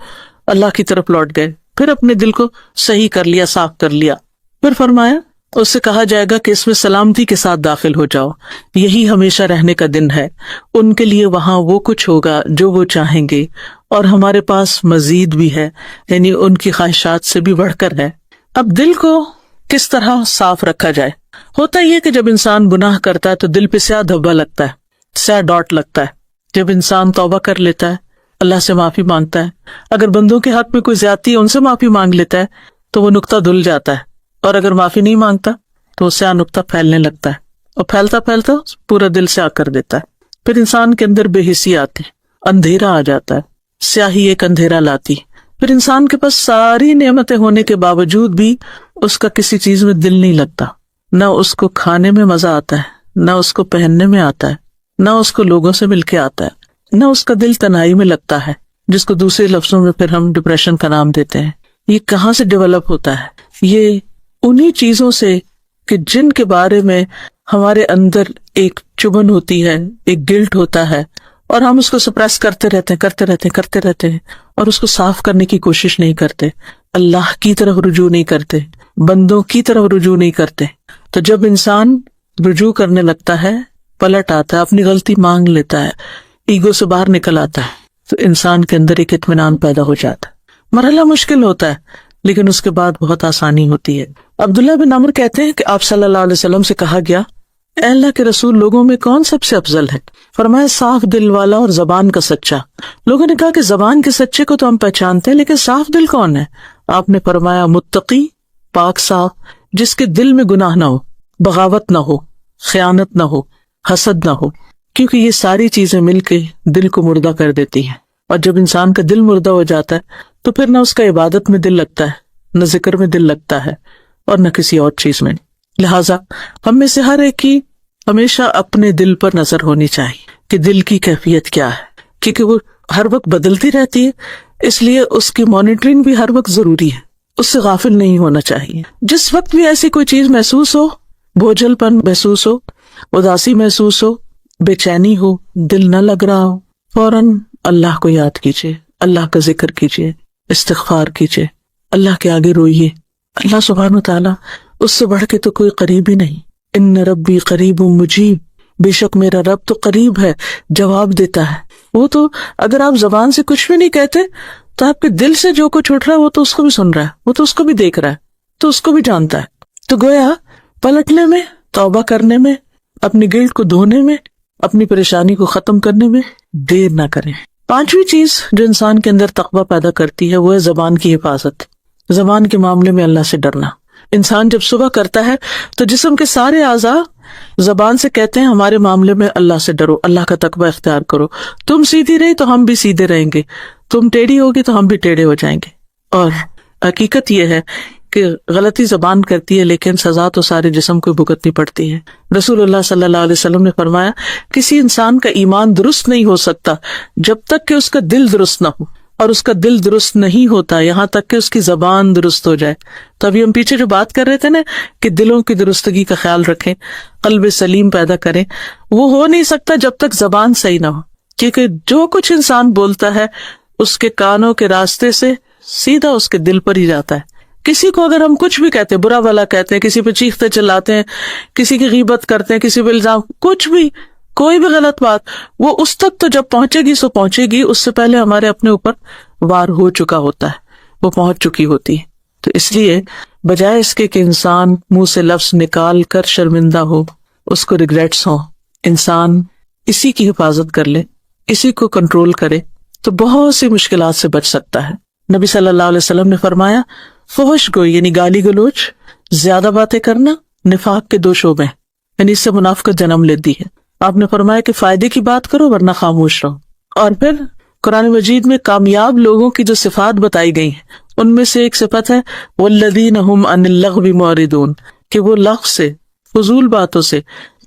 اللہ کی طرف لوٹ گئے، پھر اپنے دل کو صحیح کر لیا، صاف کر لیا۔ پھر فرمایا اس سے کہا جائے گا کہ اس میں سلامتی کے ساتھ داخل ہو جاؤ، یہی ہمیشہ رہنے کا دن ہے، ان کے لیے وہاں وہ کچھ ہوگا جو وہ چاہیں گے، اور ہمارے پاس مزید بھی ہے، یعنی ان کی خواہشات سے بھی بڑھ کر ہے۔ اب دل کو کس طرح صاف رکھا جائے؟ ہوتا یہ کہ جب انسان گناہ کرتا ہے تو دل پہ سیاہ دھبا لگتا ہے، سیاہ ڈاٹ لگتا ہے۔ جب انسان توبہ کر لیتا ہے، اللہ سے معافی مانگتا ہے، اگر بندوں کے حق میں کوئی زیادتی ہے ان سے معافی مانگ لیتا ہے تو وہ نقطہ دھل جاتا ہے، اور اگر معافی نہیں مانگتا تو اس سے نقطہ پھیلنے لگتا ہے، اور پھیلتا پھیلتا پورا دل سے آ کر دیتا ہے۔ پھر انسان کے اندر بے حسی آتی، اندھیرا آ جاتا ہے، سیاہی ایک اندھیرا لاتی۔ پھر انسان کے پاس ساری نعمتیں ہونے کے باوجود بھی اس کا کسی چیز میں دل نہیں لگتا، نہ اس کو کھانے میں مزہ آتا ہے، نہ اس کو پہننے میں آتا ہے، نہ اس کو لوگوں سے مل کے آتا ہے، نہ اس کا دل تنہائی میں لگتا ہے، جس کو دوسرے لفظوں میں پھر ہم ڈپریشن کا نام دیتے ہیں۔ یہ کہاں سے ڈیولپ ہوتا ہے؟ یہ انہی چیزوں سے کہ جن کے بارے میں ہمارے اندر ایک چبھن ہوتی ہے، ایک گلٹ ہوتا ہے، اور ہم اس کو سپریس کرتے رہتے ہیں اور اس کو صاف کرنے کی کوشش نہیں کرتے۔ اللہ کی طرف رجوع نہیں کرتے، بندوں کی طرف رجوع نہیں کرتے. تو جب انسان رجوع کرنے لگتا ہے، پلٹ آتا ہے، اپنی غلطی مانگ لیتا ہے، ایگو سے باہر نکل آتا ہے، تو انسان کے اندر ایک اطمینان پیدا ہو جاتا ہے. مرحلہ مشکل ہوتا ہے لیکن اس کے بعد بہت آسانی ہوتی ہے. عبداللہ بن عمر کہتے ہیں کہ آپ صلی اللہ علیہ وسلم سے کہا گیا، اے اللہ کے رسول، لوگوں میں کون سب سے افضل ہے؟ فرمایا، صاف دل والا اور زبان کا سچا. لوگوں نے کہا کہ زبان کے سچے کو تو ہم پہچانتے ہیں، لیکن صاف دل کون ہے؟ آپ نے فرمایا، متقی، پاک صاف، جس کے دل میں گناہ نہ ہو، بغاوت نہ ہو، خیانت نہ ہو، حسد نہ ہو، کیونکہ یہ ساری چیزیں مل کے دل کو مردہ کر دیتی ہیں. اور جب انسان کا دل مردہ ہو جاتا ہے تو پھر نہ اس کا عبادت میں دل لگتا ہے، نہ ذکر میں دل لگتا ہے، اور نہ کسی اور چیز میں. لہٰذا ہم میں سے ہر ایک کی ہمیشہ اپنے دل پر نظر ہونی چاہیے کہ دل کی کیفیت کیا ہے، کیونکہ وہ ہر وقت بدلتی رہتی ہے، اس لیے اس کی مانیٹرنگ بھی ہر وقت ضروری ہے، اس سے غافل نہیں ہونا چاہیے. جس وقت بھی ایسی کوئی چیز محسوس ہو، بوجھل پن محسوس ہو، اداسی محسوس ہو، بے چینی ہو، دل نہ لگ رہا ہو، فوراً اللہ کو یاد کیجیے، اللہ کا ذکر کیجیے، استغفار کیجیے، اللہ کے آگے روئیے. اللہ سبحانہ وتعالیٰ اس سے بڑھ کے تو کوئی قریب ہی نہیں. ان ربی قریب مجیب، بے شک میرا رب تو قریب ہے، جواب دیتا ہے. وہ تو اگر آپ زبان سے کچھ بھی نہیں کہتے تو آپ کے دل سے جو کچھ اٹھ رہا ہے وہ تو اس کو بھی سن رہا ہے، وہ تو اس کو بھی دیکھ رہا ہے، تو اس کو بھی جانتا ہے. تو گویا پلٹنے میں، توبہ کرنے میں، اپنی گلٹ کو دھونے میں، اپنی پریشانی کو ختم کرنے میں دیر نہ کریں. پانچویں چیز جو انسان کے اندر تقویٰ پیدا کرتی ہے وہ ہے زبان کی حفاظت. زبان کے معاملے میں اللہ سے ڈرنا. انسان جب صبح کرتا ہے تو جسم کے سارے اعضاء زبان سے کہتے ہیں ہمارے معاملے میں اللہ سے ڈرو، اللہ کا تقویٰ اختیار کرو. تم سیدھی رہی تو ہم بھی سیدھے رہیں گے، تم ٹیڑھی ہوگی تو ہم بھی ٹیڑھے ہو جائیں گے. اور حقیقت یہ ہے کہ غلطی زبان کرتی ہے لیکن سزا تو سارے جسم کو بھگتنی پڑتی ہے. رسول اللہ صلی اللہ علیہ وسلم نے فرمایا، کسی انسان کا ایمان درست نہیں ہو سکتا جب تک کہ اس کا دل درست نہ ہو، اور اس کا دل درست نہیں ہوتا یہاں تک کہ اس کی زبان درست ہو جائے. تو ابھی ہم پیچھے جو بات کر رہے تھے نا کہ دلوں کی درستگی کا خیال رکھیں، قلب سلیم پیدا کریں، وہ ہو نہیں سکتا جب تک زبان صحیح نہ ہو. کیونکہ جو کچھ انسان بولتا ہے اس کے کانوں کے راستے سے سیدھا اس کے دل پر ہی جاتا ہے. کسی کو اگر ہم کچھ بھی کہتے ہیں، برا بھلا کہتے ہیں، کسی پہ چیختے چلاتے ہیں، کسی کی غیبت کرتے ہیں، کسی پہ الزام، کچھ بھی، کوئی بھی غلط بات، وہ اس تک تو جب پہنچے گی سو پہنچے گی، اس سے پہلے ہمارے اپنے اوپر وار ہو چکا ہوتا ہے، وہ پہنچ چکی ہوتی ہے. تو اس لیے بجائے اس کے کہ انسان منہ سے لفظ نکال کر شرمندہ ہو، اس کو ریگریٹس ہو، انسان اسی کی حفاظت کر لے، اسی کو کنٹرول کرے تو بہت سی مشکلات سے بچ سکتا ہے. نبی صلی اللہ علیہ وسلم نے فرمایا، فحش گوئی یعنی گالی گلوچ، زیادہ باتیں کرنا نفاق کے 2 شعبے ہیں، یعنی اس سے منافقت جنم لیتی ہے. آپ نے فرمایا کہ فائدے کی بات کرو ورنہ خاموش رہو. اور پھر قرآن مجید میں کامیاب لوگوں کی جو صفات بتائی گئی ہیں ان میں سے ایک صفت ہے والذین هم عن اللغو معرضون، کہ وہ لغو سے، فضول باتوں سے،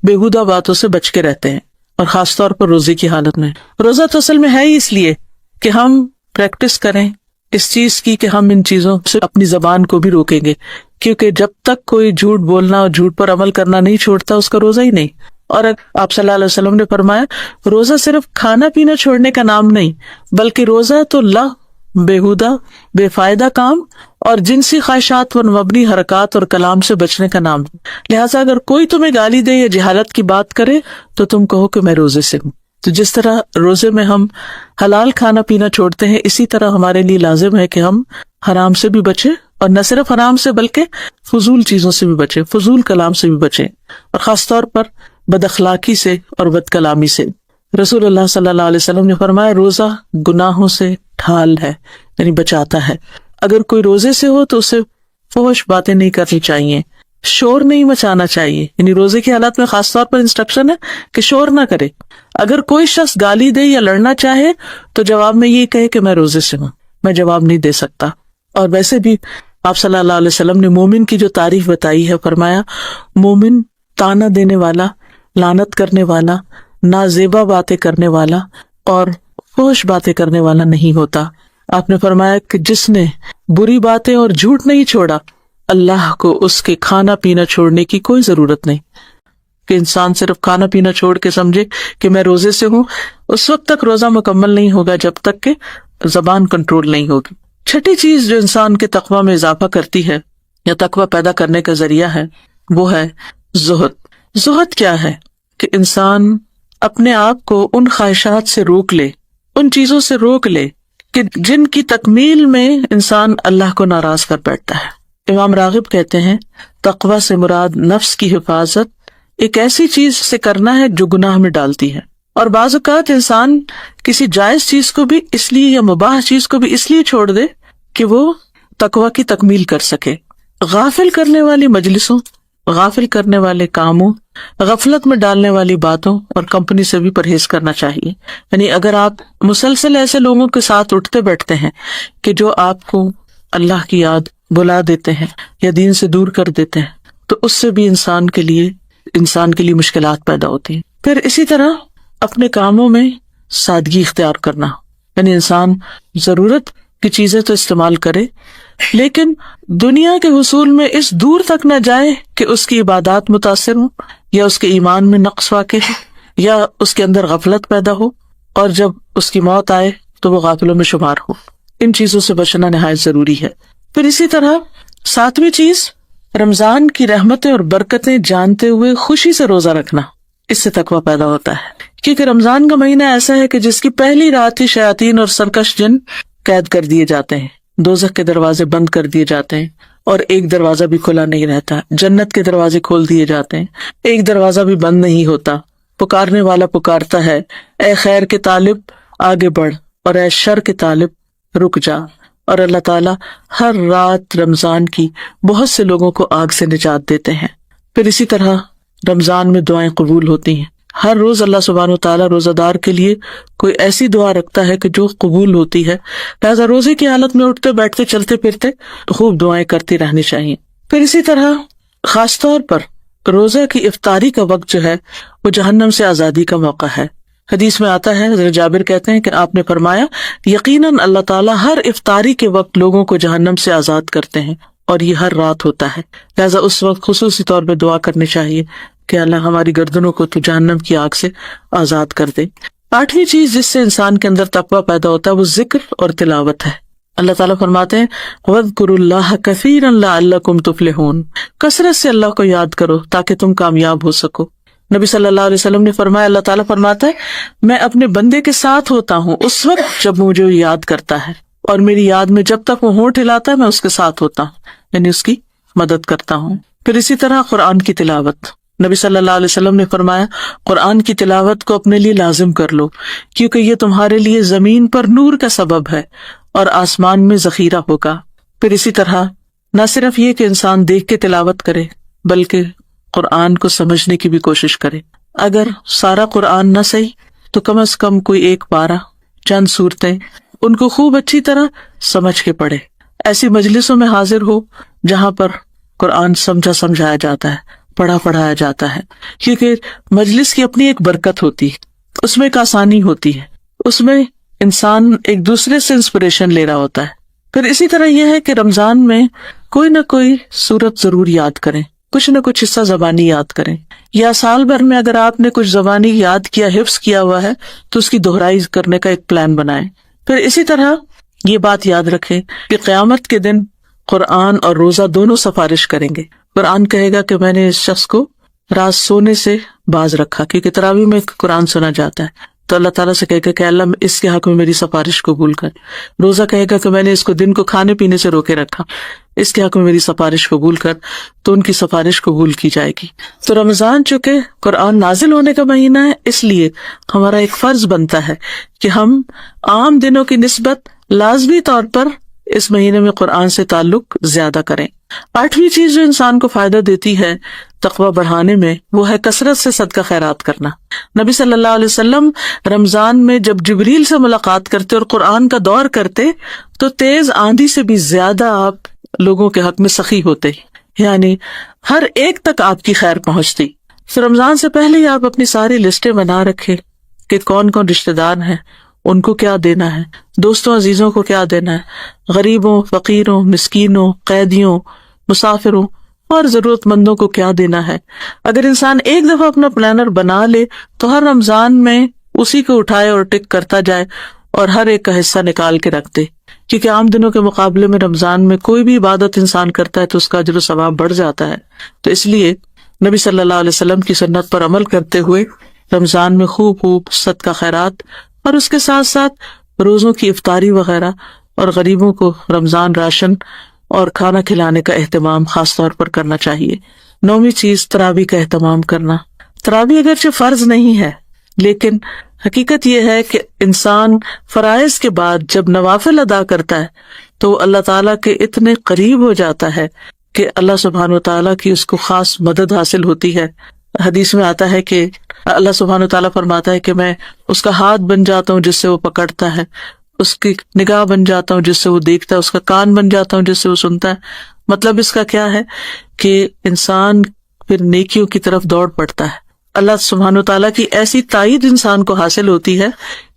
بیہودہ باتوں سے بچ کے رہتے ہیں، اور خاص طور پر روزے کی حالت میں. روزہ تو اصل میں ہے ہی اس لیے کہ ہم پریکٹس کریں اس چیز کی کہ ہم ان چیزوں سے اپنی زبان کو بھی روکیں گے، کیونکہ جب تک کوئی جھوٹ بولنا اور جھوٹ پر عمل کرنا نہیں چھوڑتا اس کا روزہ ہی نہیں. اور آپ صلی اللہ علیہ وسلم نے فرمایا، روزہ صرف کھانا پینا چھوڑنے کا نام نہیں، بلکہ روزہ تو بیہودہ بے فائدہ کام اور جنسی خواہشات پر مبنی حرکات اور کلام سے بچنے کا نام ہے. لہٰذا اگر کوئی تمہیں گالی دے یا جہالت کی بات کرے تو تم کہو کہ میں روزے سے ہوں. تو جس طرح روزے میں ہم حلال کھانا پینا چھوڑتے ہیں، اسی طرح ہمارے لیے لازم ہے کہ ہم حرام سے بھی بچیں، اور نہ صرف حرام سے بلکہ فضول چیزوں سے بھی بچیں، فضول کلام سے بھی بچیں، اور خاص طور پر بد اخلاقی سے اور بد کلامی سے. رسول اللہ صلی اللہ علیہ وسلم نے فرمایا، روزہ گناہوں سے ڈھال ہے، یعنی بچاتا ہے. اگر کوئی روزے سے ہو تو اسے فحش باتیں نہیں کرنی چاہیے، شور نہیں مچانا چاہیے، یعنی روزے کی حالت میں خاص طور پر انسٹرکشن ہے کہ شور نہ کرے. اگر کوئی شخص گالی دے یا لڑنا چاہے تو جواب میں یہ کہے کہ میں روزے سے ہوں، میں جواب نہیں دے سکتا. اور ویسے بھی آپ صلی اللہ علیہ وسلم نے مومن کی جو تعریف بتائی ہے، فرمایا مومن تانا دینے والا، لعنت کرنے والا، نازیبا باتیں کرنے والا اور فحش باتیں کرنے والا نہیں ہوتا. آپ نے فرمایا کہ جس نے بری باتیں اور جھوٹ نہیں چھوڑا، اللہ کو اس کے کھانا پینا چھوڑنے کی کوئی ضرورت نہیں. کہ انسان صرف کھانا پینا چھوڑ کے سمجھے کہ میں روزے سے ہوں، اس وقت تک روزہ مکمل نہیں ہوگا جب تک کہ زبان کنٹرول نہیں ہوگی. چھٹی چیز جو انسان کے تقویٰ میں اضافہ کرتی ہے یا تقویٰ پیدا کرنے کا ذریعہ ہے وہ ہے زہد۔ زہد کیا ہے؟ کہ انسان اپنے آپ کو ان خواہشات سے روک لے، ان چیزوں سے روک لے کہ جن کی تکمیل میں انسان اللہ کو ناراض کر بیٹھتا ہے۔ امام راغب کہتے ہیں تقویٰ سے مراد نفس کی حفاظت ایک ایسی چیز سے کرنا ہے جو گناہ میں ڈالتی ہے، اور بعض اوقات انسان کسی جائز چیز کو بھی اس لیے یا مباح چیز کو بھی اس لیے چھوڑ دے کہ وہ تقویٰ کی تکمیل کر سکے۔ غافل کرنے والی مجلسوں، غافل کرنے والے کاموں، غفلت میں ڈالنے والی باتوں اور کمپنی سے بھی پرہیز کرنا چاہیے۔ یعنی اگر آپ مسلسل ایسے لوگوں کے ساتھ اٹھتے بیٹھتے ہیں کہ جو آپ کو اللہ کی یاد بلا دیتے ہیں یا دین سے دور کر دیتے ہیں، تو اس سے بھی انسان کے لیے مشکلات پیدا ہوتی ہیں۔ پھر اسی طرح اپنے کاموں میں سادگی اختیار کرنا، یعنی انسان ضرورت کی چیزیں تو استعمال کرے لیکن دنیا کے حصول میں اس دور تک نہ جائے کہ اس کی عبادات متاثر ہوں یا اس کے ایمان میں نقص واقع ہو یا اس کے اندر غفلت پیدا ہو، اور جب اس کی موت آئے تو وہ غافلوں میں شمار ہو۔ ان چیزوں سے بچنا نہایت ضروری ہے۔ پھر اسی طرح ساتویں چیز، رمضان کی رحمتیں اور برکتیں جانتے ہوئے خوشی سے روزہ رکھنا، اس سے تقویٰ پیدا ہوتا ہے، کیونکہ رمضان کا مہینہ ایسا ہے کہ جس کی پہلی رات ہی شیاطین اور سرکش جن قید کر دیے جاتے ہیں، دوزخ کے دروازے بند کر دیے جاتے ہیں اور ایک دروازہ بھی کھلا نہیں رہتا، جنت کے دروازے کھول دیے جاتے ہیں، ایک دروازہ بھی بند نہیں ہوتا۔ پکارنے والا پکارتا ہے، اے خیر کے طالب آگے بڑھ اور اے شر کے طالب رک جا، اور اللہ تعالیٰ ہر رات رمضان کی بہت سے لوگوں کو آگ سے نجات دیتے ہیں۔ پھر اسی طرح رمضان میں دعائیں قبول ہوتی ہیں، ہر روز اللہ سبحانہ وتعالیٰ روزہ دار کے لیے کوئی ایسی دعا رکھتا ہے کہ جو قبول ہوتی ہے، لہٰذا روزے کی حالت میں اٹھتے بیٹھتے چلتے پھرتے خوب دعائیں کرتی رہنی چاہیے۔ پھر اسی طرح خاص طور پر روزہ کی افطاری کا وقت جو ہے وہ جہنم سے آزادی کا موقع ہے۔ حدیث میں آتا ہے، حضرت جابر کہتے ہیں کہ آپ نے فرمایا یقیناً اللہ تعالیٰ ہر افطاری کے وقت لوگوں کو جہنم سے آزاد کرتے ہیں، اور یہ ہر رات ہوتا ہے، لہٰذا اس وقت خصوصی طور پہ دعا کرنی چاہیے کہ اللہ ہماری گردنوں کو تو جہنم کی آگ سے آزاد کر دے۔ آٹھویں چیز جس سے انسان کے اندر تقویٰ پیدا ہوتا ہے وہ ذکر اور تلاوت ہے۔ اللہ تعالیٰ فرماتے ہیں وَاذْكُرُوا اللَّهَ كَثِيرًا لَعَلَّكُمْ تُفْلِحُونَ، کثرت سے اللہ کو یاد کرو تاکہ تم کامیاب ہو سکو۔ نبی صلی اللہ علیہ وسلم نے فرمایا، اللہ تعالیٰ فرماتا ہے میں اپنے بندے کے ساتھ ہوتا ہوں اس وقت جب مجھے یاد کرتا ہے، اور میری یاد میں جب تک وہ ہونٹ ہلاتا ہے میں اس کے ساتھ ہوتا ہوں، یعنی اس کی مدد کرتا ہوں۔ پھر اسی طرح قرآن کی تلاوت، نبی صلی اللہ علیہ وسلم نے فرمایا قرآن کی تلاوت کو اپنے لیے لازم کر لو، کیونکہ یہ تمہارے لیے زمین پر نور کا سبب ہے اور آسمان میں ذخیرہ ہوگا۔ پھر اسی طرح نہ صرف یہ کہ انسان دیکھ کے تلاوت کرے بلکہ قرآن کو سمجھنے کی بھی کوشش کرے۔ اگر سارا قرآن نہ صحیح تو کم از کم کوئی ایک پارہ، چند صورتیں، ان کو خوب اچھی طرح سمجھ کے پڑھے۔ ایسی مجلسوں میں حاضر ہو جہاں پر قرآن سمجھایا جاتا ہے، پڑھایا جاتا ہے، کیونکہ مجلس کی اپنی ایک برکت ہوتی ہے، اس میں ایک آسانی ہوتی ہے، اس میں انسان ایک دوسرے سے انسپریشن لے رہا ہوتا ہے۔ پھر اسی طرح یہ ہے کہ رمضان میں کوئی نہ کوئی سورت ضرور یاد کریں، کچھ نہ کچھ حصہ زبانی یاد کریں، یا سال بھر میں اگر آپ نے کچھ زبانی یاد کیا، حفظ کیا ہوا ہے تو اس کی دہرائی کرنے کا ایک پلان بنائیں۔ پھر اسی طرح یہ بات یاد رکھیں کہ قیامت کے دن قرآن اور روزہ دونوں سفارش کریں گے۔ قرآن کہے گا کہ میں نے اس شخص کو رات سونے سے باز رکھا، کیونکہ تراویح میں قرآن سنا جاتا ہے، تو اللہ تعالیٰ سے کہے گا کہ اللہ اس کے حق میں میری سفارش قبول کر۔ روزہ کہے گا کہ میں نے اس کو دن کو کھانے پینے سے روکے رکھا، اس کے حق میں میری سفارش قبول کر، تو ان کی سفارش قبول کی جائے گی۔ تو رمضان چونکہ قرآن نازل ہونے کا مہینہ ہے، اس لیے ہمارا ایک فرض بنتا ہے کہ ہم عام دنوں کی نسبت لازمی طور پر اس مہینے میں قرآن سے تعلق زیادہ کریں۔ آٹھویں چیز جو انسان کو فائدہ دیتی ہے تقویٰ بڑھانے میں وہ ہے کثرت سے صدقہ خیرات کرنا۔ نبی صلی اللہ علیہ وسلم رمضان میں جب جبریل سے ملاقات کرتے اور قرآن کا دور کرتے تو تیز آندھی سے بھی زیادہ آپ لوگوں کے حق میں سخی ہوتے، یعنی ہر ایک تک آپ کی خیر پہنچتی۔ تو رمضان سے پہلے ہی آپ اپنی ساری لسٹیں بنا رکھے کہ کون کون رشتہ دار ہیں، ان کو کیا دینا ہے، دوستوں عزیزوں کو کیا دینا ہے، غریبوں، فقیروں، مسکینوں، قیدیوں، مسافروں اور ضرورت مندوں کو کیا دینا ہے۔ اگر انسان ایک دفعہ اپنا پلانر بنا لے تو ہر رمضان میں اسی کو اٹھائے اور ٹک کرتا جائے اور ہر ایک کا حصہ نکال کے رکھ دے۔ کیونکہ عام دنوں کے مقابلے میں رمضان میں کوئی بھی عبادت انسان کرتا ہے تو اس کا اجر و ثواب بڑھ جاتا ہے. تو اس لیے نبی صلی اللہ علیہ وسلم کی سنت پر عمل کرتے ہوئے رمضان میں خوب صدقہ خیرات اور اس کے ساتھ ساتھ روزوں کی افطاری وغیرہ اور غریبوں کو رمضان راشن اور کھانا کھلانے کا اہتمام خاص طور پر کرنا چاہیے. 9ویں چیز تراویح کا اہتمام کرنا. تراویح اگرچہ فرض نہیں ہے لیکن حقیقت یہ ہے کہ انسان فرائض کے بعد جب نوافل ادا کرتا ہے تو وہ اللہ تعالیٰ کے اتنے قریب ہو جاتا ہے کہ اللہ سبحانہ و تعالیٰ کی اس کو خاص مدد حاصل ہوتی ہے. حدیث میں آتا ہے کہ اللہ سبحانہ و تعالیٰ فرماتا ہے کہ میں اس کا ہاتھ بن جاتا ہوں جس سے وہ پکڑتا ہے، اس کی نگاہ بن جاتا ہوں جس سے وہ دیکھتا ہے، اس کا کان بن جاتا ہوں جس سے وہ سنتا ہے. مطلب اس کا کیا ہے کہ انسان پھر نیکیوں کی طرف دوڑ پڑتا ہے. اللہ سبحانہ و تعالیٰ کی ایسی تائید انسان کو حاصل ہوتی ہے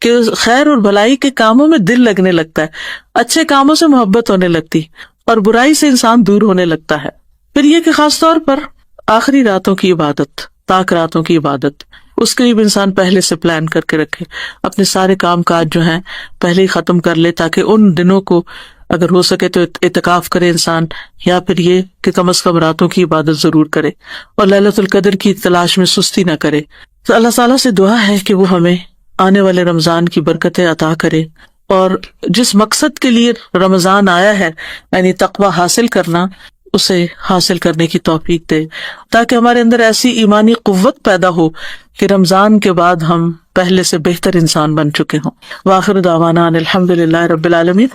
کہ خیر اور بھلائی کے کاموں میں دل لگنے لگتا ہے، اچھے کاموں سے محبت ہونے لگتی اور برائی سے انسان دور ہونے لگتا ہے. پھر یہ کہ خاص طور پر آخری راتوں کی عبادت، طاق راتوں کی عبادت، اس کے لیے بھی انسان پہلے سے پلان کر کے رکھے، اپنے سارے کام کاج جو ہیں پہلے ہی ختم کر لے تاکہ ان دنوں کو اگر ہو سکے تو اعتکاف کرے انسان، یا پھر یہ کہ کم از کم راتوں کی عبادت ضرور کرے اور لیلۃ القدر کی تلاش میں سستی نہ کرے. تو اللہ تعالیٰ سے دعا ہے کہ وہ ہمیں آنے والے رمضان کی برکتیں عطا کرے اور جس مقصد کے لیے رمضان آیا ہے یعنی تقوی حاصل کرنا، اسے حاصل کرنے کی توفیق دے تاکہ ہمارے اندر ایسی ایمانی قوت پیدا ہو کہ رمضان کے بعد ہم پہلے سے بہتر انسان بن چکے ہوں. وآخر دعوانا ان الحمد للہ رب العالمین.